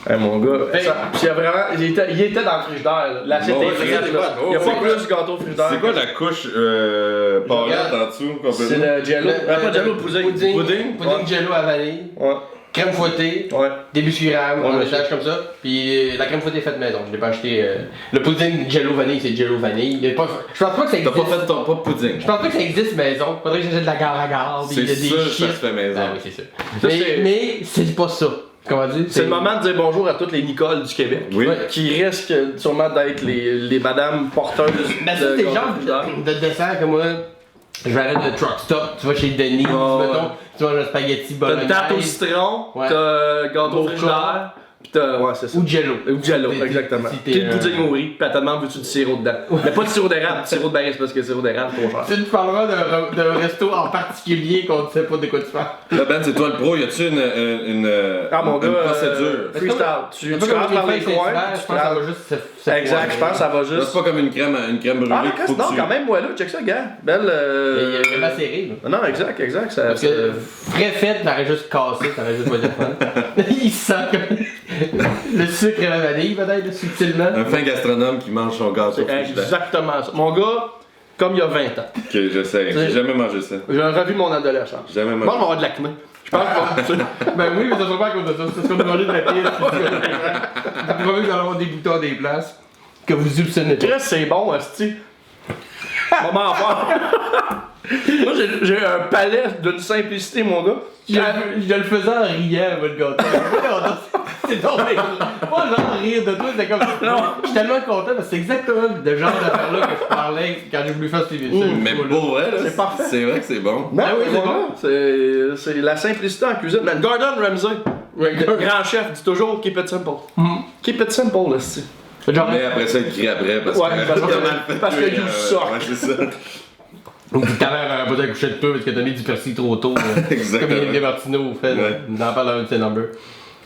Hey, mon gars, puis il y a vraiment, il était dans le frigidaire, là. L'assiette Bon, est frite, c'est là. quoi? Il y a C'est pas quoi? plus de gâteau frigidaire. C'est quoi la couche pâlette en dessous, C'est complètement? le jello. Pas jello, le pudding. Pudding Ouais. jello à vanille. Ouais. Crème fouettée. Ouais. Des biscuits Graham, Ouais, en ouais. étage comme ça. Puis la crème fouettée faite maison. Je l'ai pas acheté. Le pudding jello vanille, c'est jello vanille. Je pense pas que ça T'as existe. pas fait ton propre pudding. Je pense pas que ça existe maison. Faudrait que j'achète de la gare à gare. C'est des sûr que shit. ça se fait maison. Ah oui, c'est sûr. Ça, c'est- Mais c'est pas ça. Comment dire? C'est le moment de dire bonjour à toutes les Nicole du Québec. Oui. Qui risquent sûrement d'être les madames porteuses Ben ça, de c'est gâteau genre frigidaire. de dessert comme moi. Je vais arrêter de truck stop, tu vas chez Denis, Oh, mettons, tu manges un spaghetti T'as bolognaise. une tarte au citron, Ouais. t'as gâteau Mocha. frigidaire, pis t'as. Ouais, c'est ça. Ou jello. Ou jello, Si exactement. t'es Puis le un- pudding au riz, pis elle te demande veux-tu du sirop dedans. Mais pas de sirop d'érable, du sirop de baril, c'est parce que le sirop d'érable c'est trop cher. Tu nous parleras d'un resto en particulier qu'on ne sait pas de quoi tu parles. Là, Ben, c'est toi le pro. Y a-tu une Ah mon gars, procédure? freestyle. Tu C'est pas rentres comme par les feuilles coins, Saint-Hubert, tu je pense que ça va juste se Exact, je pense que ça va Là, juste. c'est pas comme une crème brûlée. Ah, qu'il faut non, que tu- quand même, voilà, check ça, gars. Belle. Il y a la série, là. Non, exact, exact. Ça, Parce que frais fait, t'aurais juste cassé, t'aurais juste pas de fun. Il sent comme le sucre et la vanille, peut-être, subtilement. Un fin gastronome qui mange son gâteau c'est frigidaire. exactement ça. Mon gars, comme il y a 20 ans, Ok, je sais. J'ai jamais mangé ça. j'ai revu mon adolescence. Jamais Moi, mangé. je vais avoir de l'acné. Je pense que Ben oui, mais ça sera pas à cause de ça. C'est ce qu'on demandait de la pièce. Vous promis que vous allez avoir des boutons à des places que vous soupçonnez pas. Chris, c'est bon, hostie. Moment fort. Moi, j'ai un palais d'une simplicité, mon gars. Je le faisais en riant, moi, le gâteau. C'est donc pas genre rire de toi, c'est comme. Non, je suis tellement content parce que c'est exactement le genre d'affaire-là que je parlais quand j'ai voulu faire ce vidéo. Mais pour vrai, là, C'est parfait. c'est vrai que c'est bon. Non, Ah oui, c'est voilà. bon. C'est la simplicité en cuisine. Man, Gordon Ramsay, le grand chef, dit toujours keep it simple. Keep it simple, hostie. Genre, Mais après ça, il crie après parce Ouais, que. parce que- il a mal fait parce que tuer, you suck. Ouais, c'est ça. Ou ta mère aurait pas dû accoucher de peu parce que t'as mis du persil trop tôt. Exactement. Comme Yannick Martineau fait. Ouais. On en parle dans un de ses numbers.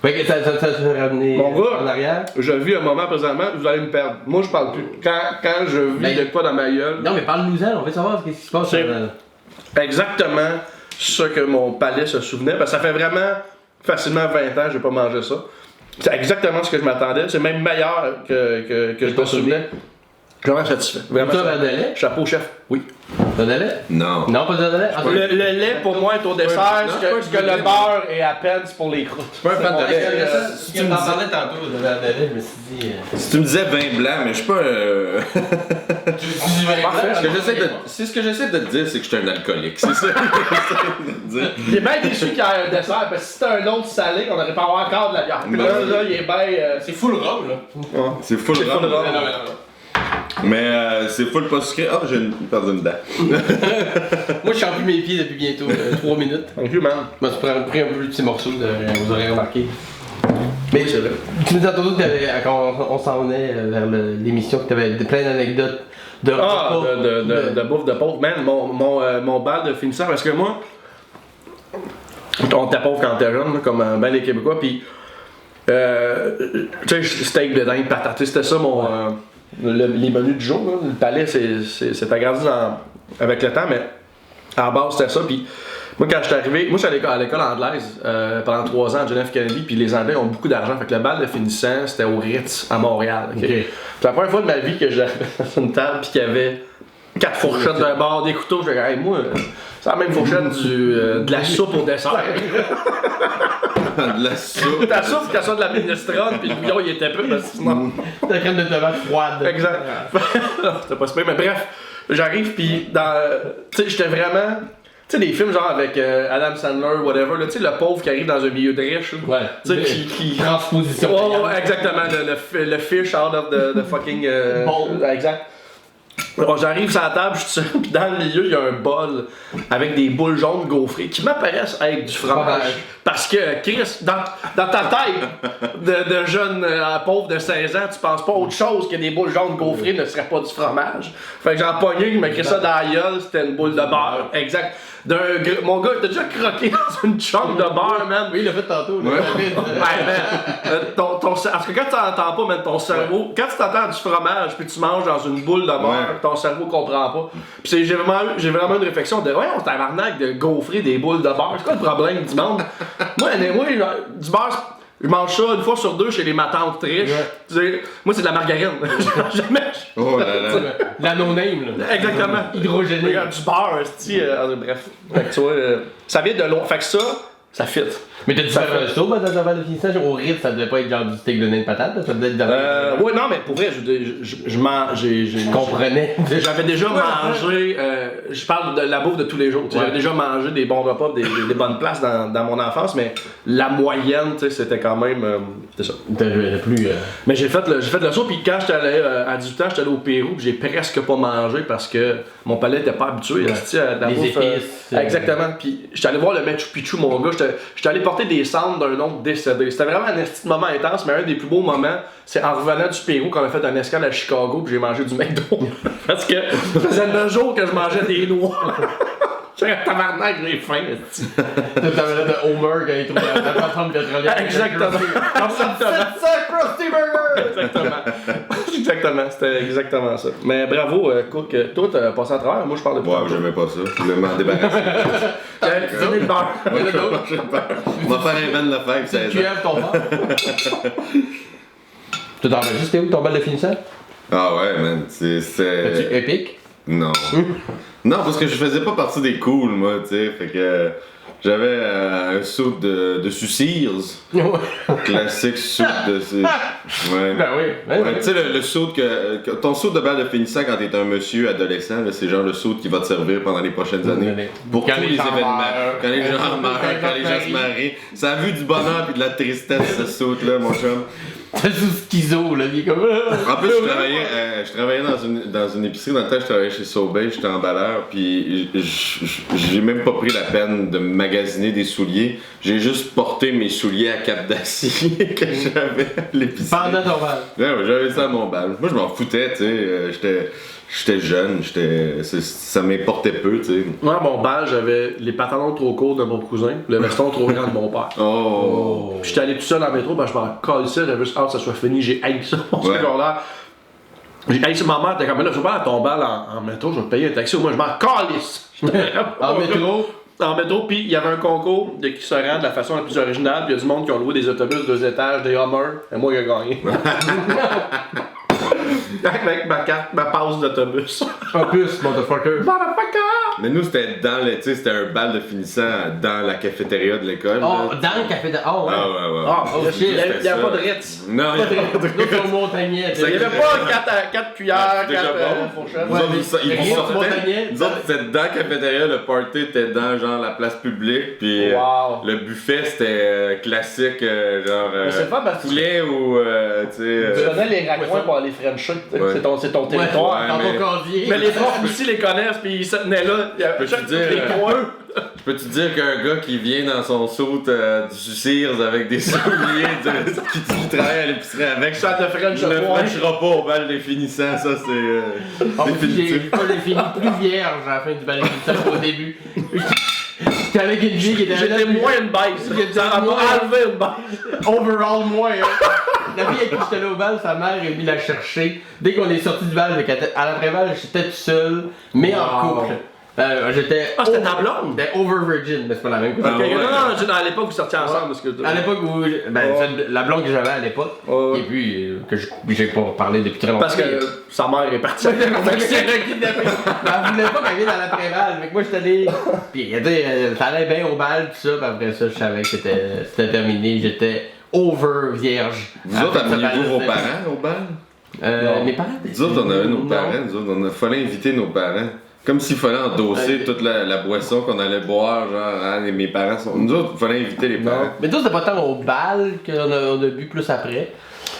Fait que ça fait ramener Mon gars, en arrière. Je vis un moment présentement, vous allez me perdre. Moi, je parle plus. Quand je vis Ben, de quoi dans ma gueule, Non, mais parle-nous-en, on veut savoir ce qui se passe. C'est- exactement ce que mon palais se souvenait. Parce que ça fait vraiment facilement 20 ans que j'ai pas mangé ça. C'est exactement ce que je m'attendais. C'est même meilleur que je me souvenais. Je suis vraiment satisfait. Vraiment Toi, satisfait. verre de lait? Chapeau chef. Oui. T'as de lait? Non. Non, pas de lait? Ah, Le lait pour moi est au dessert, non, ce pas que, ce que du lait. le beurre est à peine c'est pour les croûtes. Je suis pas un fan de lait. Si tu m'en parlais tantôt de verre de lait, je me suis dit. Si tu me disais vin blanc, mais je suis pas. Tu dis vin blanc? C'est ce que j'essaie de te dire, c'est que je suis un alcoolique. C'est ça que j'essaie de te dire. Il est bien déçu qu'il y ait un dessert, parce que si c'était un autre salé, on aurait pas avoir encore de la bière. Puis là, il est bien. C'est full rhum, là. C'est full C'est rhum. full rhum. Mais c'est full pas sucré. Oh, j'ai perdu une dent. Moi, je sens plus mes pieds depuis bientôt 3 minutes. Thank you, man. Je me suis pris un peu de petits morceaux, vous aurez remarqué. Mais c'est vrai. tu nous disais tantôt que quand on s'en venait vers l'émission, que tu avais plein d'anecdotes de Ah, repas, de bouffe de pauvre. Man, mon bal de finissant, parce que moi, on était pauvre quand t'es jeune, là, comme ben les Québécois, pis tu sais, steak de dinde, patate, c'était ça mon. Les menus du jour, là. Le palais, c'est agrandi avec le temps, mais à la base, c'était ça. Puis moi, quand je suis arrivé, moi, je suis à l'école anglaise pendant 3 ans à John F. Kennedy, puis les Anglais ont beaucoup d'argent. Fait que le bal de finissant, c'était au Ritz à Montréal. Okay? Ok. C'est la première fois de ma vie que j'arrivais sur une table, puis qu'il y avait 4 fourchettes d'un bord, des couteaux. Je disais, hey, moi, c'est la même fourchette de la soupe au dessert. De la soupe. Ta soupe, qu'elle soit de la minestrone, puis le bouillon, il était peu, parce que sinon. la crème de tomate froide. Exact. C'était pas super, mais bref, j'arrive puis dans. Tu sais, j'étais vraiment. Tu sais, des films genre avec Adam Sandler, whatever, là, tu sais, le pauvre qui arrive dans un milieu de riche. Là. Ouais. Tu sais, qui. Transposition. Ouais, exactement, le fish out of the fucking. Bowl. Exact. Bon, j'arrive sur la table, je suis seul, puis dans le milieu, il y a un bol avec des boules jaunes gaufrées qui m'apparaissent être du fromage. Fromage. Parce que, Chris, dans ta tête de jeune pauvre de 16 ans, tu penses pas autre chose que des boules jaunes gaufrées ne seraient pas du fromage. Fait que j'en pognais, il m'a écrit ça dans la gueule, c'était une boule de beurre. Exact. Mon gars, t'as déjà croqué dans une chunk de beurre, man? Oui, il l'a fait tantôt. Ouais. Ouais, man. Parce que quand tu n'entends pas, man, ton cerveau, quand tu t'entends du fromage puis tu manges dans une boule de beurre, Ouais. ton cerveau comprend pas. Puis j'ai vraiment une réflexion de, ouais, on tabarnak de gaufrer des boules de beurre. C'est quoi le problème du monde? moi, du beurre, je mange ça une fois sur 2 chez les matantes riches. Ouais. Tu sais, moi, c'est de la margarine. Jamais. Oh là là. La no-name, là. Exactement. Hydrogénée. Regarde, du beurre, bref. Fait que tu vois, ça vient de loin. Fait que ça fit. Mais t'as dû faire un saut dans ta balle de finissage au rythme, ça devait pas être genre du steak de nain de patate, ça devait être Ouais, non, mais pour vrai, je comprenais. j'avais déjà mangé, je parle de la bouffe de tous les jours. Tu sais, Ouais. J'avais déjà mangé des bons repas, des bonnes places dans mon enfance, mais la moyenne, tu sais, c'était quand même. C'est ça. T'avais plus. Mais j'ai fait le saut, puis quand j'étais allé à 18 ans, j'étais allé au Pérou, puis j'ai presque pas mangé parce que mon palais était pas habitué à la Les bouffe. épices. Exactement. Puis j'étais allé voir le Machu Picchu, mon gars. J'étais allé porter des cendres d'un oncle décédé. C'était vraiment un petit moment intense, mais un des plus beaux moments, c'est en revenant du Pérou qu'on a fait un escale à Chicago, puis j'ai mangé du McDo. Parce que ça faisait 9 jours que je mangeais des noix. J'étais tabarnak, j'ai faim. T'avais l'air de Homer quand il trouve la plateforme pétrolière. Exactement. Krusty Burger! Exactement, c'était exactement ça. Mais bravo, Cook. Toi, t'as passé à travers, moi je parle de Ouais, j'aimais pas ça. Je voulais m'en débarrasser. Dîner le beurre. On va faire un van de fête, ça Tu aimes ton bar? Tu t'en rappelles juste, c'était où ton bal de finissant? Ah ouais, man. Es-tu épique? Non. Non, parce que je faisais pas partie des cools, moi, tu sais. Fait que j'avais un saut de Sucirs. Ouais. Classique saut de. Ouais. Ben oui. Ouais, tu sais, le saut ton saut de balle de finissant quand t'es un monsieur adolescent, là, c'est genre le saut qui va te servir pendant les prochaines années. Pour Quand tous les les gens événements. meurent. Quand les gens meurent, quand les gens se marient. Ça a vu du bonheur puis de la tristesse, ce saut-là, mon chum. T'es sous schizo, là, il est comme. En plus, je travaillais dans une épicerie. Dans le temps, je travaillais chez Sobeys, j'étais emballeur, puis j'ai même pas pris la peine de magasiner des souliers. J'ai juste porté mes souliers à cap d'acier que j'avais à l'épicerie. Pendant ton bal. Ouais, j'avais ça à mon bal. Moi, je m'en foutais, tu sais. j'étais jeune, ça m'importait peu, tu sais. Moi, à mon bal, j'avais les pantalons trop courts de mon cousin, le veston trop grand de mon père. Oh! Puis j'étais allé tout seul dans le métro, ben je m'en calissais, j'avais juste hâte que ça soit fini, j'ai haï ça, mon Ouais. secondaire. J'ai haï ça, ma mère était comme là, je vais pas à ton bal en métro, je vais te payer un taxi, moi je m'en calisse! En métro. En métro, puis il y avait un concours de qui se rend de la façon la plus originale, puis il y a du monde qui ont loué des autobus 2 étages, des Hummers, et moi qui ai gagné. Avec ma carte, ma passe d'autobus. En plus, motherfucker. Motherfucker! Mais nous, c'était tu sais, c'était un bal de finissant dans la cafétéria de l'école. Oh, là. dans le café de. Oh, ouais. Ah ouais. Ah, Oh, shit. il y a ça. pas de Ritz. Non, il y a pas de Nous, sur Montagnet. Il y avait pas 4 cuillères, Déjà 4 bon. fourchettes. Nous autres, ils rien sortaient. sur Montagnet. Nous autres, c'était dans la cafétéria, le party était dans genre la place publique, puis Wow. le buffet c'était classique, genre Mais c'est pas parce que poulet ou tu sais. tu connais les raccoins pour aller frencher, Ouais. c'est ton territoire. Ouais, Dans mais- ton casier. Mais les profs aussi les connaissent, puis ils se tenaient là. Il y a Peux-tu chaque dire, les coins. Je peux te dire qu'un gars qui vient dans son saut du Sears avec des souliers qui travaille à l'épicerie avec, Ça te French je ne point. franchira pas au bal des finissants, ça c'est En plus, définitif. j'ai fini plus vierge à la fin du balai finissant qu'au début. J'étais avec une fille qui était là. J'étais moins une baisse. J'étais Ça m'a moins- enlevé une baisse. Overall, moins. Hein. La fille avec qui j'étais là au bal, sa mère est venue la chercher. Dès qu'on est sorti du bal, à l'après-bal, j'étais tout seul, mais en Wow. couple. J'étais. Ah, c'était ta blonde? J'étais over virgin, mais c'est pas la même chose. Ok, ouais. non, à l'époque vous sortiez ensemble parce que. À l'époque où. La blonde que j'avais à l'époque, Ouais. et puis que j'ai pas parlé depuis très longtemps. Parce que sa mère est partie. Elle voulait pas qu'elle vienne à l'après-bal, fait que moi j'étais allé. Puis ça allait bien au bal, tout ça, puis après ça, je savais que c'était terminé, j'étais over vierge. Vous autres, Après ce ameniez-vous vos bal-là, parents au bal? c'était- Mes parents. Nous autres, on avait nos Non. parents, nous autres, fallait inviter nos parents. Comme s'il fallait endosser toute la boisson qu'on allait boire, genre, hein, mes parents sont. Nous autres, il fallait inviter les parents. Mais toi, c'était pas tant au bal qu'on a bu plus après.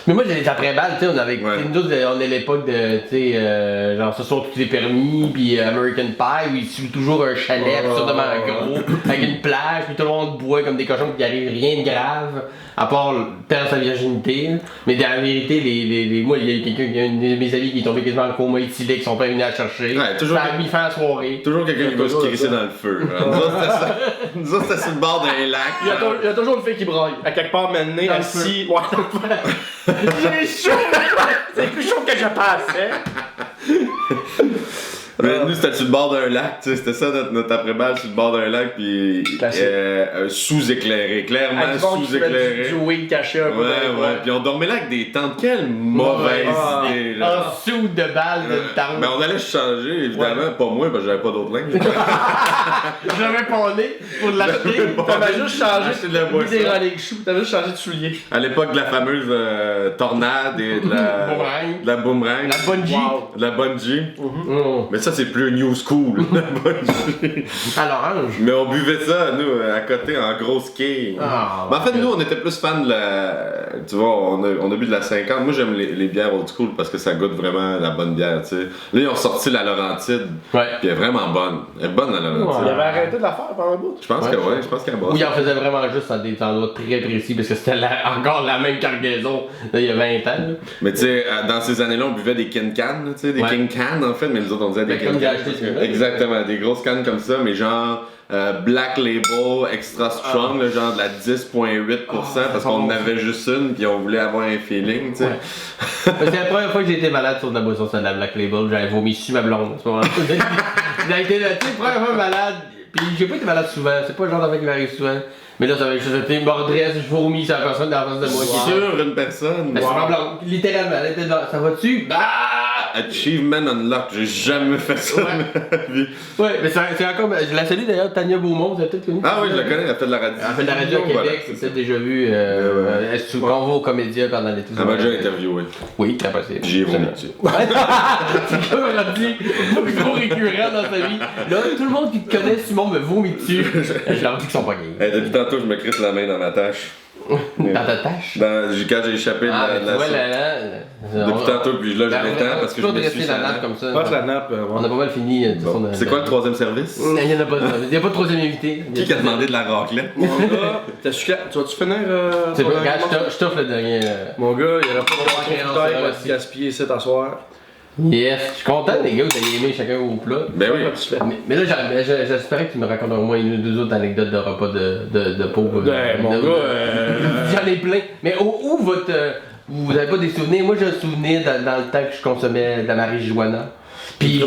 Mais moi, j'ai les après-balles, tu sais, on avait. Ouais. Nous autres, on est l'époque de, tu sais, genre, ce sont tous les permis, puis American Pie, où ils suivent toujours un chalet absurdement gros, avec une plage, puis tout le monde boit comme des cochons, qui arrive rien de grave, à part perdre sa virginité. Mais dans la vérité, moi, il y a quelqu'un, un de mes amis qui est tombé quasiment en coma éthylé, qui sont pas venus à le chercher. Ouais, toujours Ça a mis fin à la soirée. Toujours quelqu'un qui va se crisser dans le feu. Hein. Nous autres, c'était ça. Nous autres, c'était sur le bord d'un lac. Il y a toujours une fille qui braille. À quelque part maintenant, Dans le assis. Ouais. J'ai chaud! C'est plus chaud que je pensais. Mais nous, c'était sur le bord d'un lac, tu sais, c'était ça notre après-balle, sur le bord d'un lac, puis Classique. sous-éclairé, clairement Avec du monde qui fait sous-éclairé. du weed caché un peu. Ouais, dans les ouais, coins. puis on dormait là avec des tentes. Quelle mauvaise Ah. idée, là. En sous de balle de tente. Mais on allait se changer, évidemment, pas moi, parce que j'avais pas d'autre linge. J'avais pas né pour l'acheter. T'avais juste changé Acheter de la oui, des boisson. running shoes. T'avais juste changé de souliers. À l'époque de la fameuse tornade et de la Boomerang. de la boomerang. La bungee. Wow. De la bungee. Mm. Mais ça, c'est plus new school, la bungee. À l'orange. Mais on buvait ça, nous, à côté, en grosse quille. Ah, Mais en fait, nous, on était plus fans de la. Tu vois, on a bu de la 50. Moi, j'aime les bières old school parce que ça goûte vraiment la bonne bière, tu sais. Là, ils ont sorti la Laurentide, Ouais. puis elle est vraiment bonne. Elle est bonne, la Laurentide. Il avait arrêté de la faire pendant un bout. Je pense que ouais, je pense qu'elle est bonne. Ou il en faisait vraiment juste à des endroits très précis parce que c'était encore la même cargaison là, il y a 20 ans. Là. Mais tu sais, dans ces années-là, on buvait des King Can, tu sais, des Ouais. King Can en fait, mais nous autres, on disait des Ben, King comme j'ai Can. acheté parce que- celui-là. Exactement, des grosses cannes comme ça, mais genre Black Label, Extra Strong, le genre de la 10,8%, parce qu'on en avait juste une, puis on voulait avoir un feeling, tu sais. Ouais. C'est la première fois que j'ai été malade sur de la boisson, c'était de la Black Label. J'avais vomi sur ma blonde à ce moment-là. J'ai été la première fois malade, puis j'ai pas été malade souvent, c'est pas le genre d'affaire qui m'arrive souvent. Mais là, ça avait juste été mordresse, je vomis sur la personne dans la face de moi. qui était- Sur une personne. Ben, c'est ma blonde, littéralement, elle était là, ça va-tu? Bah! Achievement Unlocked, j'ai jamais fait ça de ma vie. Ouais, mais c'est encore. Je la salue d'ailleurs, Tania Beaumont, vous avez peut-être connu? Ah oui, je la connais, elle a fait de la radio. Elle fait de la radio à Voilà, Québec, c'est c'est ça. déjà vu. Est-ce qu'on va au comédien pendant l'été? Elle m'a déjà interviewé. Oui, c'est possible. J'y ai vomi dessus. C'est comme on a dit, trop récurrent dans sa vie. Là, tout le monde qui te connaît, Simon me vomit dessus. Je leur dis qu'ils sont pas gays. Depuis tantôt, je me crisse la main dans ma tâche. Dans ta tâche? Quand j'ai échappé de Ah, la. mais tu vois, soupe. Depuis tantôt, puis là, j'ai l'éteins parce que je me me suis dresser la nappe comme ça. Passe la nappe. On a pas mal fini. de toute façon, C'est quoi le troisième service? Il y en a pas de troisième invité. Qui a demandé de la raclette? Mon gars, tu vas-tu finir? C'est ton pas, regarde, argument? je t'offre le dernier. Mon gars, il y aura pas Ouais, de bouteille pour te gaspiller ici t'asseoir. Yes, je suis content les gars, vous avez aimé chacun vos plats. Ben oui. Mais là, j'espérais que tu me racontes au moins une ou deux autres anecdotes de repas de pauvres. Ben, mon gars, J'en ai plein. Mais où vous avez pas des souvenirs? Moi, j'ai un souvenir dans le temps que je consommais de la marijuana. Puis,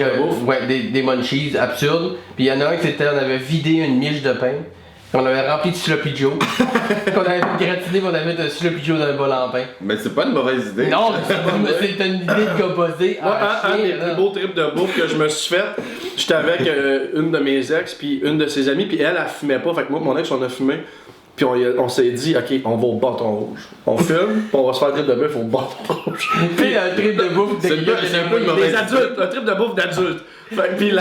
ouais, des munchies absurdes. Puis il y en a un qui c'était, on avait vidé une miche de pain. On avait rempli de sloppy Joe. On avait fait gratiné, on avait mis un sloppy Joe dans un bol en pain. Mais c'est pas une mauvaise idée. Non, c'est une idée de composer. moi, un des plus beaux trips de bouffe que je me suis fait, j'étais avec une de mes ex, puis une de ses amies, puis elle fumait pas. Fait que moi, mon ex, on a fumé. Puis on s'est dit, ok, on va au bâton rouge. On fume, puis on va se faire un trip de bœuf au bâton rouge. Puis un trip de bouffe C'est un peu une mauvaise Des adultes, un trip de bouffe d'adultes. Puis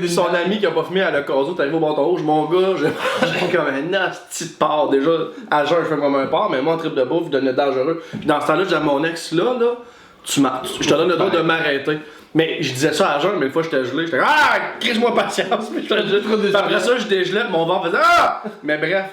son ami qui a pas fumé à la caso, t'es arrivé au bâton rouge, mon gars, j'ai comme un nasty de porc. Déjà, à jeun, je fais comme un porc, mais moi, un trip de bouffe devenait dangereux. Puis dans ce temps-là, je disais à mon ex, là, je te donne le droit de m'arrêter. Mais je disais ça à jeun, mais une fois j'étais gelé, j'étais comme ah, crise-moi patience, mais j'étais gelé. Après ça, je dégelais, mon ventre faisait ah! Mais bref,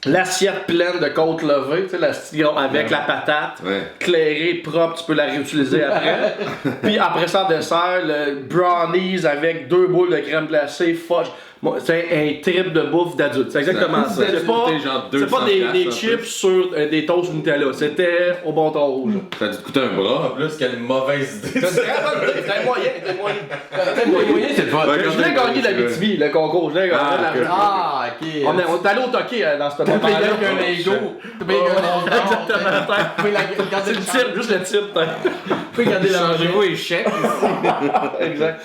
l'assiette pleine de côtes levées, tu sais, l'assiette avec la patate, clairée, propre, tu peux la réutiliser après. Puis après ça, en dessert, le brownies avec 2 boules de crème glacée, fudge. Bon, c'est un trip de bouffe d'adulte, c'est exactement ça. C'est pas des chips sur des toasts Nutella, c'était au bâton rouge. Ça a dû te coûter un bras. En plus, quelle mauvaise idée. C'était un moyen, c'est le fun. Je l'ai gagné la BTV, le concours, je l'ai gagné l'argent. Ah, ok. On est allé au Toqué dans ce moment-là. Tu payes avec un Lego. Tu payes avec un Lego. Exactement. C'est le type, juste le type. Tu peux garder Changez-vous les chèques. Exact.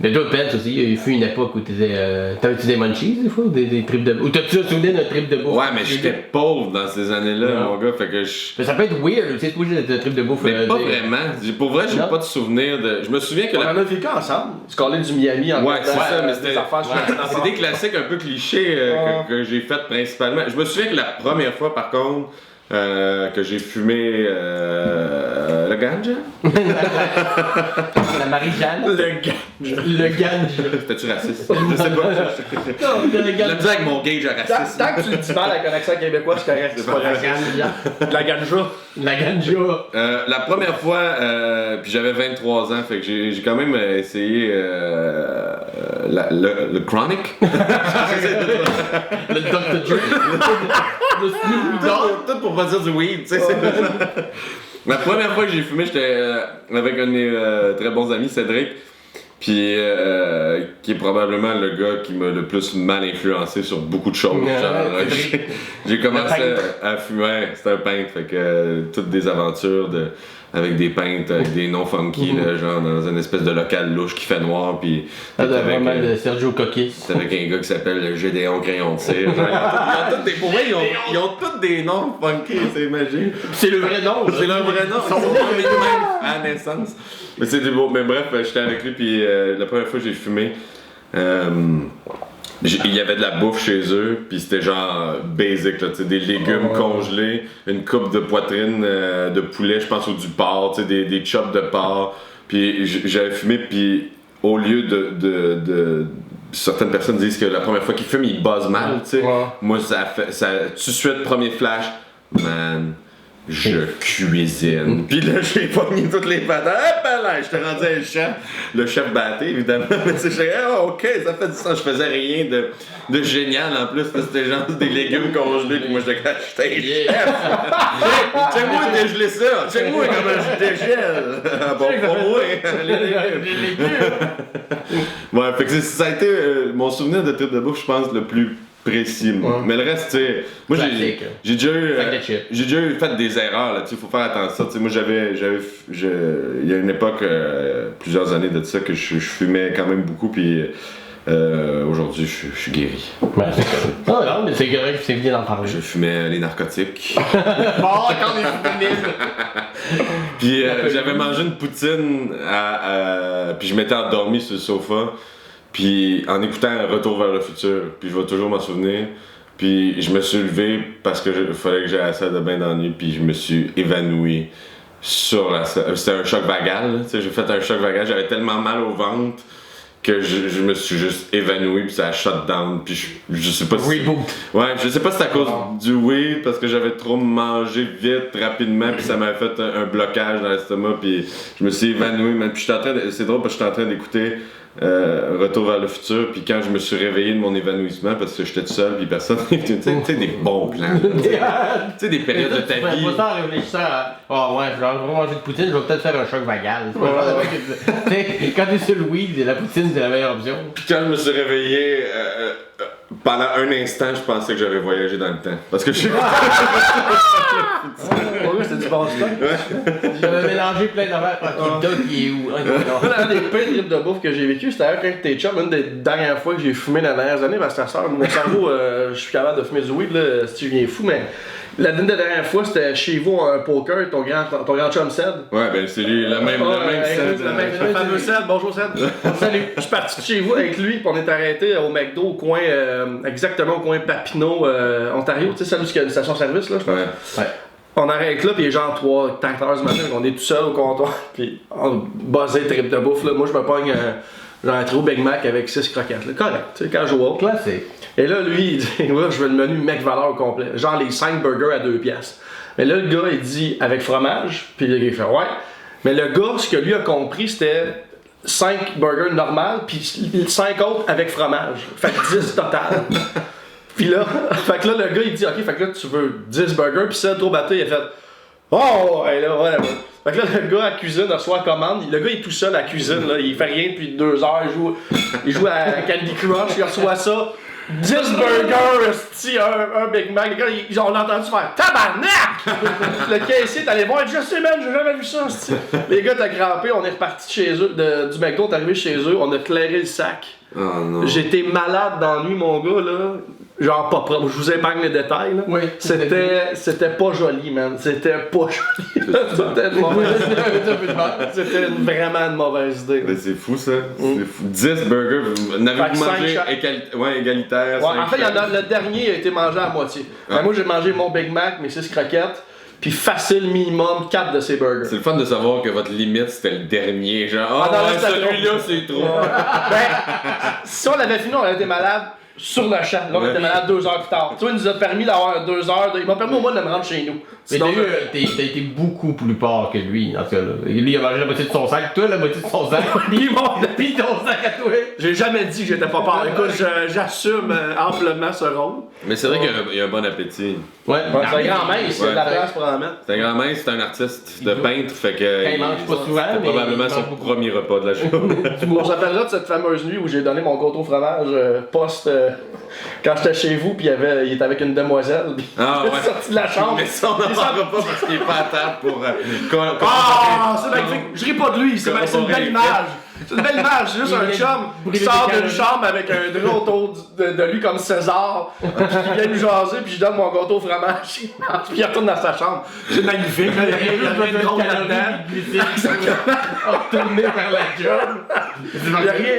Mais toi, Pence aussi, il fut une époque où t'avais-tu des munchies des fois? Des trips de bouffe? Ou t'as-tu souvenir d'un trip de bouffe? Ouais, mais j'étais pauvre dans ces années-là, mon gars, fait que Mais ça peut être weird, tu sais, pas juste un trip de bouffe. Mais pas vraiment. Pour vrai, j'ai pas de souvenir de. Je me souviens que On en a vécu ensemble. Tu collais du Miami en Ouais, c'est ça, mais c'était. C'est des des classiques un peu clichés que j'ai fait principalement. Je me souviens que la première fois, par contre, que j'ai fumé le ganja. La Marie-Jeanne. Le ganja. C'était-tu raciste? Je sais pas. Non, le Je me disais avec mon gauge raciste. Tant que tu le dis mal avec un accent québécois, c'est correct. C'est pas raciste. La ganja. La ganja. La première fois, puis j'avais 23 ans, fait que j'ai quand même essayé le Chronic. Le Dr. Dre. Le Snoop Dogg. Tout pour pas dire du weed, tu sais. La première fois que j'ai fumé, j'étais avec un de mes très bons amis, Cédric, puis qui est probablement le gars qui m'a le plus mal influencé sur beaucoup de choses. J'ai commencé à fumer, ouais, c'était un peintre, fait que toutes des aventures avec des peintres, avec des noms funky, là, genre dans une espèce de local louche qui fait noir, puis vraiment de Sergio Coquis. c'est avec un gars qui s'appelle Gédéon Crayon de cire. Pour vrai, ils ont tous des noms funky, c'est magique. C'est le vrai nom. C'est leur vrai nom. Ils sont les mêmes à la naissance. Mais c'est du beau. Mais bref, j'étais avec lui, puis la première fois que j'ai fumé, il y avait de la bouffe chez eux, puis c'était genre basic, là, des légumes congelés, une coupe de poitrine de poulet, je pense, ou du porc, des chops de porc. Puis j'avais fumé, puis au lieu de certaines personnes disent que la première fois qu'ils fument, ils buzzent mal, tu sais. Moi, ça tout de suite, premier flash, man. Je cuisine. Puis là, j'ai pogné toutes les patates. Hop là, j'étais rendu un chef. Le chef batté, évidemment. Mais c'est ok, ça fait du sens. Je faisais rien de génial en plus. C'était genre des légumes congelés. Puis moi, j'étais chef. Check-moi dégeler ça. Check-moi comment je dégèle. Bon, pour moi. Les légumes. Ouais, fait que ça a été mon souvenir de trip de bouffe, je pense, le plus précis. Mais le reste, tu sais, moi j'ai déjà eu fait des erreurs là, tu sais, faut faire attention. Tu sais, moi il y a une époque, plusieurs années de ça, que je fumais quand même beaucoup, puis aujourd'hui je suis guéri. Non, mais c'est correct, c'est bien d'en parler. Je fumais les narcotiques. Encore des souvenirs. Puis j'avais mangé une poutine, puis je m'étais endormi sur le sofa. Puis en écoutant Retour vers le futur, puis je vais toujours m'en souvenir. Puis je me suis levé parce que fallait que j'aille à la salle de bain dans la nuit, puis je me suis évanoui sur la salle. C'était un choc vagal, tu sais, j'ai fait un choc vagal, j'avais tellement mal au ventre que je me suis juste évanoui puis ça a shut down puis je sais pas si Reboot. ouais je sais pas si c'est à cause du weed parce que j'avais trop mangé vite rapidement puis ça m'avait fait un blocage dans l'estomac puis je me suis évanoui man. Puis c'est drôle parce que j'étais en train d'écouter Retour vers le futur puis quand je me suis réveillé de mon évanouissement parce que j'étais tout seul puis personne tu sais des bons plans tu sais des périodes de ta vie pas ça en réfléchissant à ouais, je vais manger de poutine, je vais peut-être faire un choc vagal. C'est pas le genre de mec que quand t'es sur le weed, la poutine c'est la meilleure option. Puis quand je me suis réveillé, pendant un instant, je pensais que j'avais voyagé dans le temps. Parce que je suis. C'était du bon stock. J'avais mélangé plein d'affaires. Kid Dog, il est où? Un des pires trips de bouffe que j'ai vécu, c'était quand t'es chum, une des dernières fois que j'ai fumé dans les dernières années, parce que ta soeur, mon cerveau, je suis capable de fumer du weed, là, si je viens fou, mais la dernière fois, c'était chez vous un poker, ton grand chum Ced. Ouais, ben c'est lui, le même Ced. Le fameux Ced, bonjour Ced. Salut. Je suis parti de chez vous avec lui, puis on est arrêté au McDo, au coin, exactement au coin Papineau, Ontario, tu sais, celle où il y a une station-service, là, je pense. Ouais. On arrête là, pis il est genre 3-4 heures du matin, on est tout seul au comptoir, pis on buzzait trip de bouffe, là. Moi, je me pogne genre un trio Big Mac avec 6 croquettes, là. Correct, tu sais, casual. Classique. Et là, lui, il dit, ouais, je veux le menu mec valeur au complet. Genre les 5 burgers à 2 piastres. Mais là, le gars, il dit avec fromage, puis il fait ouais. Mais le gars, ce que lui a compris, c'était 5 burgers normales, puis 5 autres avec fromage. Fait que 10 total. Puis là, fait que là, le gars, il dit, ok, fait que là, tu veux 10 burgers, puis ça, trop battu, il a fait, oh, et là, voilà. Fait que là, le gars à la cuisine reçoit la commande. Le gars, il est tout seul à la cuisine, là, il fait rien depuis 2 heures, il joue à Candy Crush, il reçoit ça. 10 burgers, esti, un Big Mac. Les gars, on l'a entendu faire tabarnak! Le caissier, t'allais voir, je sais, man, j'ai jamais vu ça, esti. Les gars, t'as crampé, on est reparti chez eux, du McDo, t'es arrivé chez eux, on a clairé le sac. Oh non. J'étais malade d'ennui, mon gars, là. Genre pas propre, je vous épargne les détails, là. Oui. C'était pas joli, man. C'était pas joli. C'était vraiment une mauvaise idée. Mais c'est fou ça. C'est fou. 10 burgers, n'avez-vous mangé égalitaire? Ouais, en fait, le dernier a été mangé à moitié. Ben, moi, j'ai mangé mon Big Mac, mes 6 croquettes, puis facile minimum 4 de ces burgers. C'est le fun de savoir que votre limite c'était le dernier. Genre, celui-là c'est trop. Ben, si on l'avait fini, on aurait été malade sur le champ. Là, on était malade 2 heures plus tard. Tu vois, il nous a permis d'avoir 2 heures. Il m'a permis au moins de me rendre chez nous. Mais t'as été beaucoup plus fort que lui, en tout cas. Là. Lui, il a mangé la moitié de son sac, toi, la moitié de son sac. Puis ton sac à toi. J'ai jamais dit que j'étais pas fort. Écoute, j'assume amplement ce rôle. Mais c'est vrai qu'il y a un bon appétit. Ouais, c'est un grand mince, il y a de la place pour en mettre. C'est un grand mince, c'est un artiste de peintre, fait que. Quand il mange pas souvent, c'est probablement son premier repas de la journée. On s'appellera de cette fameuse nuit où j'ai donné mon gâteau fromage post. Quand j'étais chez vous, puis il était avec une demoiselle. Ah ouais. Il est sorti de la chambre. Mais ça, on n'en parlera pas parce qu'il est pas à table pour. C'est magnifique. Je ris pas de lui, c'est une belle image. C'est une belle image, c'est juste un chum qui sort d'une chambre avec un drap autour de lui comme César, puis qui vient nous jaser, puis je donne mon gâteau au fromage, puis il retourne dans sa chambre. C'est magnifique, là, il y a rien de drôle là-dedans. Retourner vers la job. Il y a rien,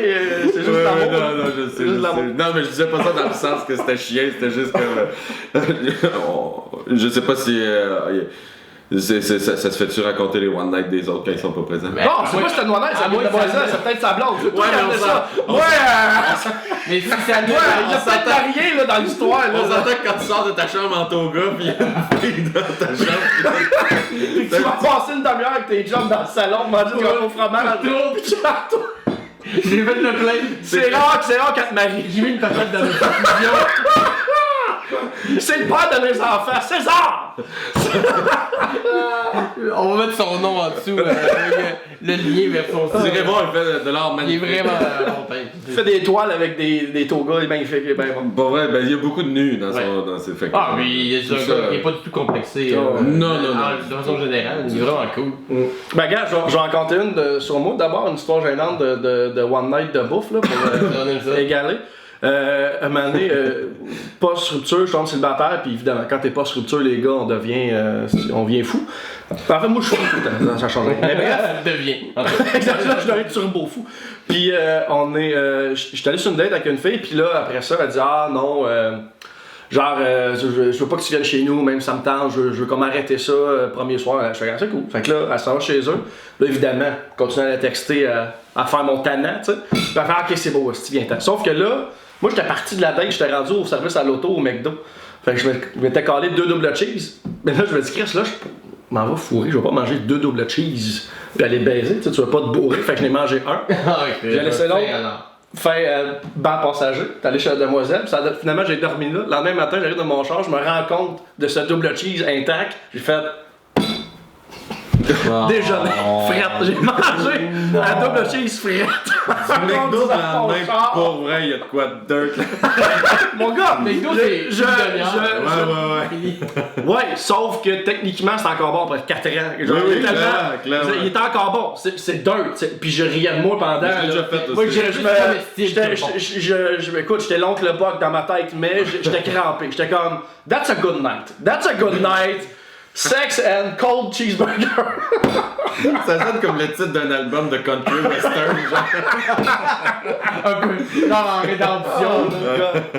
c'est juste l'amour. Non, je sais. Non, mais je disais pas ça dans le sens que c'était chien, c'était juste comme. Je sais pas si. Ça se fait-tu raconter les one night des autres quand ils sont pas présents? Non, c'est pas si c'était une one night, c'est une demoiselle, c'est peut-être sa blonde. Ouais, mais ça. Ouais! Mais si c'est à Il y a peut-être rien là, dans l'histoire. On s'entend que quand tu sors de ta chambre en toga, pis y'a une fille dans ta chambre. Tu vas passer une demi-heure avec tes jobs dans le salon, manger du gâteau au fromage, puis tu retournes. J'ai fait le plein. C'est rare qu'elle te marie. J'ai mis une patate dans le confusion. C'est le père de mes enfants, César! On va mettre son nom en dessous, le lien vers son Vous irez voir, il fait de l'art Il est magnifique. vraiment bon. Il fait des toiles avec des togas, il est magnifique, il est bien bon. Pas vrai, ben il y a beaucoup de nus dans ses faits. Ah, mais il est pas du tout complexé. Non. De façon générale, il est vraiment cool. Ben, gars, je vais en compter une sur moi. D'abord, une histoire gênante de One Night de bouffe, là, pour égaler. Un moment donné, post-rupture, je tombe célibataire, puis évidemment, quand t'es post-rupture, les gars, on vient fou. En fait, moi, je suis fou, ça change rien. Mais bref, Devient. exactement, je deviens turbo fou. Puis, j'étais allé sur une date avec une fille, puis là, après ça, elle dit, ah non, Genre, je veux pas que tu viennes chez nous, même si ça me tente, je veux comme arrêter ça, premier soir. Je fais, c'est cool. Fait que là, elle s'en va chez eux. Là, évidemment, je continue à la texter, à faire mon tannant, tu sais. Puis elle fait, ok, c'est beau, si viens-t'en. Sauf que là, moi, j'étais parti de la date, j'étais rendu au service à l'auto, au McDo. Fait que je m'étais calé 2 double cheese. Mais là, je me dis, Chris, là, je m'en vais fourrer, je vais pas manger 2 double cheese. Puis aller baiser, tu veux pas te bourrer. Fait que j'en ai mangé un. J'ai laissé l'autre. Fait banc passager, t'es allé chez la demoiselle, puis finalement j'ai dormi là. Le lendemain matin, j'arrive dans mon char, je me rends compte de ce double cheese intact. J'ai fait. Déjeuner, frette. J'ai mangé un double cheese frette. Du McDo dans le lendemain, pour vrai, il y a de quoi de dirt là. Mon gars, McDo c'est Ouais, sauf que techniquement c'est encore bon après 4 ans. Genre, Oui, clairement. Il était encore bon, c'est dirt. Puis je riais de moi pendant. J'ai déjà fait aussi. Moi, écoute, j'étais l'oncle Buck dans ma tête, mais j'étais crampé. J'étais comme, that's a good night. That's a good night. Sex and cold cheeseburger. Ça sonne comme le titre d'un album de country western, genre. un peu genre en rédemption.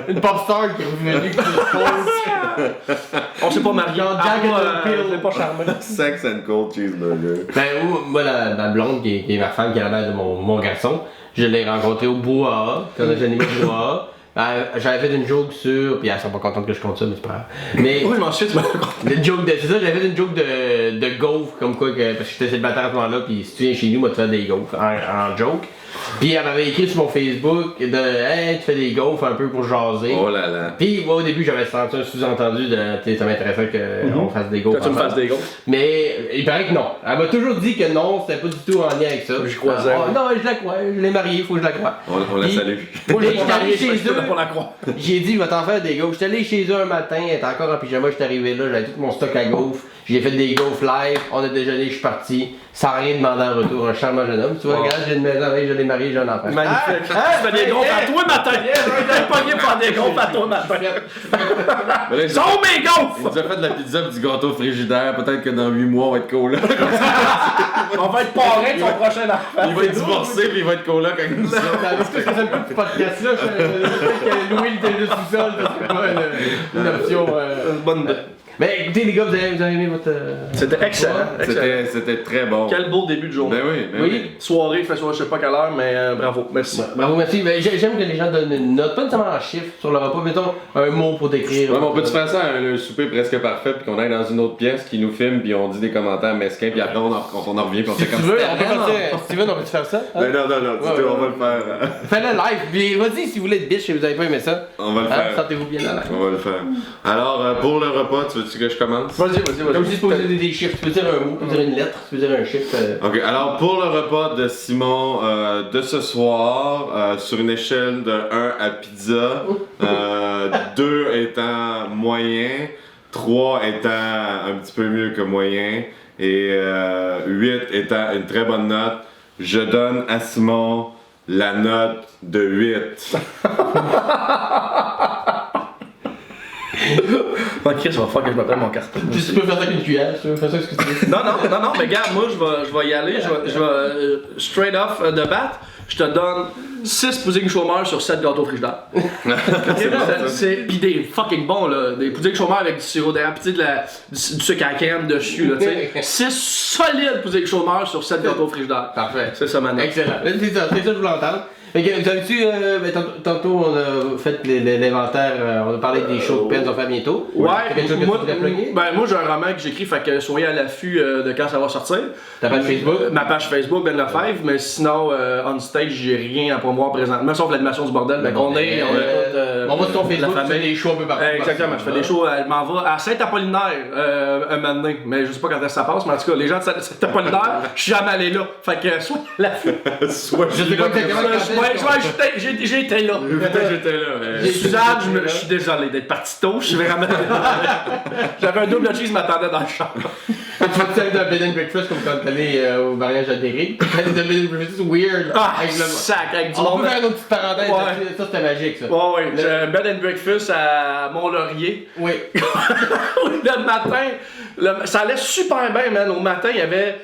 Une pop star qui est revenue qui se On s'est pas marié. Jagged pas charmé. Sex and cold cheeseburger. Ben, moi, la blonde qui est ma femme, qui est la mère de mon garçon, je l'ai rencontrée au Bois, quand j'ai animé le Bois. J'avais fait une joke sur. Puis elles sont pas contentes que je compte ça, mais c'est pas grave. Mais. Oui, je m'en suis, tu m'as le joke de. C'est ça, j'avais fait une joke de gaufres, comme quoi, parce que j'étais célibataire à ce moment-là, puis si tu viens chez nous, moi, tu fais des gaufres en joke. Puis elle m'avait écrit sur mon Facebook de hey, tu fais des gaufres un peu pour jaser. Oh là là. Puis moi, au début, j'avais senti un sous-entendu de ça m'intéressait qu'on fasse des gaufres. Que tu me fasses des gaufres. Mais il paraît que non. Elle m'a toujours dit que non, c'était pas du tout en lien avec ça. Je croisais. Non, je la crois, je l'ai mariée, faut que je la croie. On la salue. Moi, j'étais allé chez eux. Pour la croix. J'ai dit, je vais t'en faire des gaufres. J'étais allé chez eux un matin, elle était encore en pyjama, j'étais arrivé là, j'avais tout mon stock à gaufres. J'ai fait des gaufres live, on a déjeuné, je suis parti, sans rien demander en retour, un charmant jeune homme. Tu vois, regarde, j'ai une maison, je l'ai marié, j'ai un enfant. Magnifique. Tu fais des gaufres à toi matin. J'avais pas bien faire des gaufres à toi matin. Sont mes gaufres! On nous a fait de la pizza et du gâteau frigidaire. Peut-être que dans 8 mois, on va être coloc. On va être parrain de son prochain enfant. Il va être divorcé puis il va être coloc avec nous. Est-ce que ça fait un petit podcast là? Je louer le sous-sol, c'est pas une option. Bonne idée. Mais écoutez, les gars, vous avez aimé votre. C'était excellent. C'était très bon. Quel beau début de journée. Ben oui. Soirée, fait je sais pas quelle heure, mais bravo, merci. Bravo, merci. Mais j'aime que les gens donnent une note, pas nécessairement en chiffre sur le repas, mettons un mot pour décrire. Ouais, mais on peut-tu faire ça à un souper presque parfait puis qu'on aille dans une autre pièce qui nous filme puis on dit des commentaires mesquins puis après on en revient puis on fait comme ça. Steven, on peut-tu faire ça? Non, on va le faire. Fais-le live. Puis vas-y si vous voulez être bitch et vous avez pas aimé ça. On va le faire. Sentez-vous bien là. On va le faire. Alors, pour le repas, tu veux-tu que je commence? Vas-y. Comme je dis, tu peux dire des chiffres. Tu peux dire un mot, tu peux dire une lettre, tu peux dire un chiffre. Ok, alors pour le repas de Simon de ce soir, sur une échelle de 1 à pizza, 2 étant moyen, 3 étant un petit peu mieux que moyen et 8 étant une très bonne note, je donne à Simon la note de 8. Ok, ça va faire que je m'appelle mon carton. Tu peux faire ça avec une cuillère, tu peux faire ça avec ce que tu veux. Non, mais regarde, moi je vais y aller, je vais straight off the bat, je te donne 6 puddings chômeurs sur 7 gâteaux frigidaires. C'est pis des fucking bons là, des puddings chômeurs avec du sirop d'érable, pis du sucre à crème dessus là, tu sais. 6 solides puddings chômeurs sur 7 gâteaux frigidaires. Parfait. C'est ça ma note. Excellent. C'est ça, je voulais entendre. Vous avez-tu, tantôt on a fait l'inventaire, on a parlé des shows de peine qu'on fait bientôt. Ouais, quelque chose que tu voudrais plugger? moi j'ai un roman que j'écris, fait que soyez à l'affût de quand ça va sortir. Ta page Facebook? Ma page Facebook, Ben Lefebvre, mais sinon, on stage, j'ai rien à promouvoir présentement, sauf l'animation du bordel, on va sur ton Facebook, tu fais des shows un peu partout. Exactement, je fais des shows, je m'en vais à Saint-Apollinaire un moment donné, mais je sais pas quand ça passe, mais en tout cas, les gens de Saint-Apollinaire, je suis jamais allé là, fait que soyez à l'affût. Je sais pas exactement. J'ai été là. J'étais là. Suzanne, je suis désolé d'être parti tôt, je suis vraiment j'avais un double cheese m'attendait dans le champ. Tu fais d'un bed and breakfast comme quand t'allais au mariage à Derrick. T'allais d'un bed and breakfast weird. Avec du monde. On peut faire une petite parenthèse, ça c'était magique ça. Ouais, j'ai un bed and breakfast à Mont-Laurier. Oui. Le matin, ça allait super bien, man. Au matin, il y avait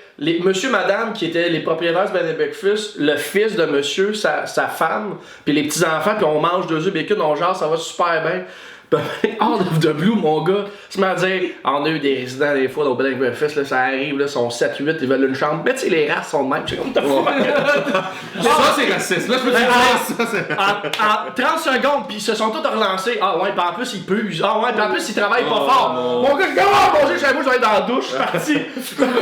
monsieur, madame qui étaient les propriétaires du bed and breakfast, le fils de monsieur, sa femme, puis les petits-enfants, puis on mange 2 œufs bacon, on jase, ça va super bien. Out of the blue, mon gars, se met à dire, on a eu des résidents des fois au Bed Breakfast, là, ça arrive, là, ils sont 7-8, ils veulent une chambre. Mais tu sais, les races sont de même. Je suis comme, Ça, c'est raciste. Là, je peux te dire ça, c'est. En 30 secondes, puis ils se sont tous relancés. Ah ouais, puis en plus, ils puent. Ah ouais, puis en plus, ils travaillent pas fort. Mon gars, je dis, oh mon Dieu, chez moi, je vais être dans la douche, je suis parti.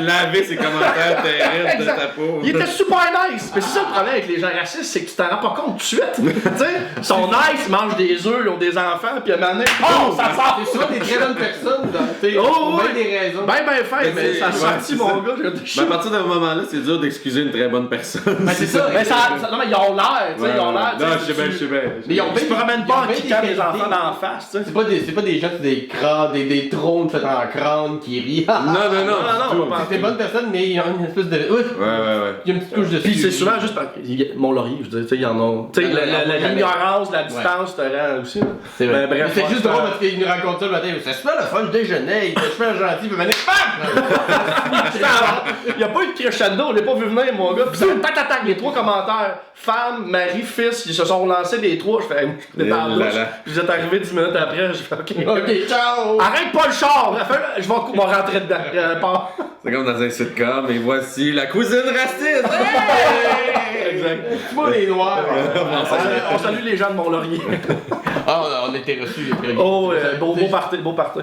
Laver ses commentaires terribles de Exact. ta peau. Il était super nice. Mais c'est ça le problème avec les gens racistes, c'est que tu t'en rends pas compte tout de suite. Tu sais, ils sont nice, ils mangent des œufs, ils ont des enfants, puis à un moment donné, oh, ça sort. C'est souvent des très bonnes personnes, Oh, pour oui. bien des raisons. Ben fait, mais ça sortit, mon gars. Mais à partir d'un moment-là, c'est dur d'excuser une très bonne personne. Ben, c'est ça. Mais non, mais ils ont l'air, tu sais, ils ont l'air. Non, je sais bien. Mais ils ont Ils se promènent pas en bien kickant des les enfants qualités. dans la face, tu sais. C'est pas des gens qui ont des crânes, des trônes faits en crâne qui rient. Non, pas C'est des bonnes personnes, mais ils ont une espèce de. Ouf! Ouais. Il y a une petite couche de Puis c'est souvent juste parce que Mont-Laurier, je veux dire, tu sais, ils en ont. Tu sais, l'ignorance, la distance te rend aussi. Là. C'est vrai. Ben, bref, Mais c'est juste ouais, drôle parce qu'il nous raconte ça le matin. C'est super le fun, je déjeunais, il était super gentil, puis maintenant, Il n'y a pas eu de crescendo, on l'a pas vu venir, mon gars. Puis ça fait tac, les 3 commentaires. Femme, mari, fils, ils se sont relancés les 3. Je fais, j'étais dans la douche. Puis vous êtes arrivé 10 minutes après, je fais, Ok, ciao! Arrête pas le char! Je vais rentrer dedans. Part. C'est comme dans un sitcom, et voici la cousine raciste! Exact. Tu vois les noirs. On salue les gens de Mont-Laurier. Ah, on a été reçus. Oh, beau party.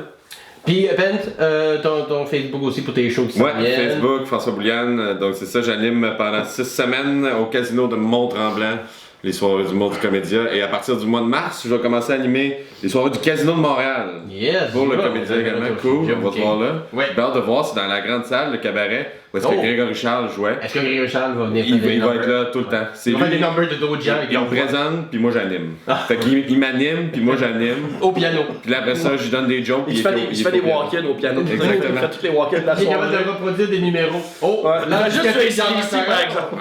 Puis, Pent, ton Facebook aussi pour tes shows qui Ouais, s'en viennent. Facebook, François Bouliane. Donc c'est ça, j'anime pendant 6 semaines au casino de Mont-Tremblant les soirées du monde du comédia. Et à partir du mois de mars, je vais commencer à animer les soirées du casino de Montréal. Yes! Pour le comédien également, cool, on va se voir là. Ouais. J'ai hâte de voir, c'est dans la grande salle, le cabaret, où est-ce que Grégory Charles jouait. Est-ce que Grégory Charles va venir Il va être là tout le temps. C'est Il va faire lui, des numbers de d'autres gens. il me présente, puis moi j'anime. Fait qu'il m'anime, puis moi j'anime. Au piano. Puis là après ça, je lui donne des jokes. Il se fait des walk-ins au piano. Exactement. Il fait tous les walk-ins de la Il est capable soirée. de reproduire des numéros. Oh! Ouais. Là, Juste ici, par exemple.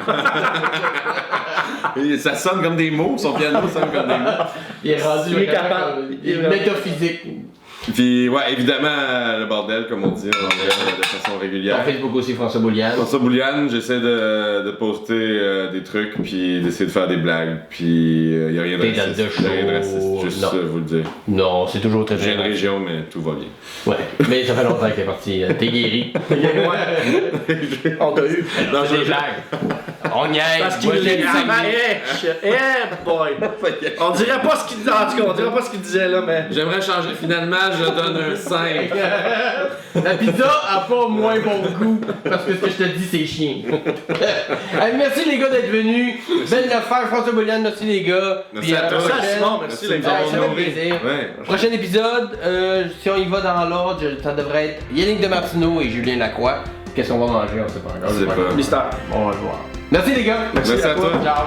Et ça sonne comme des mots, son piano sonne comme des mots. Il est rendu Il est vraiment capable. comme- Il est Il est métaphysique. Puis ouais, évidemment, le bordel, comme on dit, on regarde de façon régulière. On Facebook aussi, François Bouliane. François Bouliane, j'essaie de poster des trucs, puis d'essayer de faire des blagues, puis y a rien de Des dates de raciste. Y a rien de raciste, show, juste non. vous le dire. Non, c'est toujours très J'ai une bien. région, mais tout va bien. Ouais, mais ça fait longtemps qu'il est parti. T'es guéri. On t'a eu. Non, c'est des blagues. On niaise. Parce qu'il Moi, j'ai est le Saguenay. boy! On dirait pas ce qu'il disait, en tout cas, on dirait pas ce qu'il disait là, mais. J'aimerais changer finalement, je donne un 5. La pizza a pas moins bon goût parce que ce que je te dis, c'est chien. Hey, merci les gars d'être venus. Belle affaire, François Bouliane. Merci les gars. Merci à toi. Merci à prochaine. Simon, merci les Ouais, gars. ça fait plaisir. Ouais. Prochain épisode, si on y va dans l'ordre, ça devrait être Yannick de Martineau et Julien Lacroix. Qu'est-ce qu'on va manger? On sait pas encore. Je sais pas. Mystère. On va le voir. Merci les gars. Merci à toi. Ciao.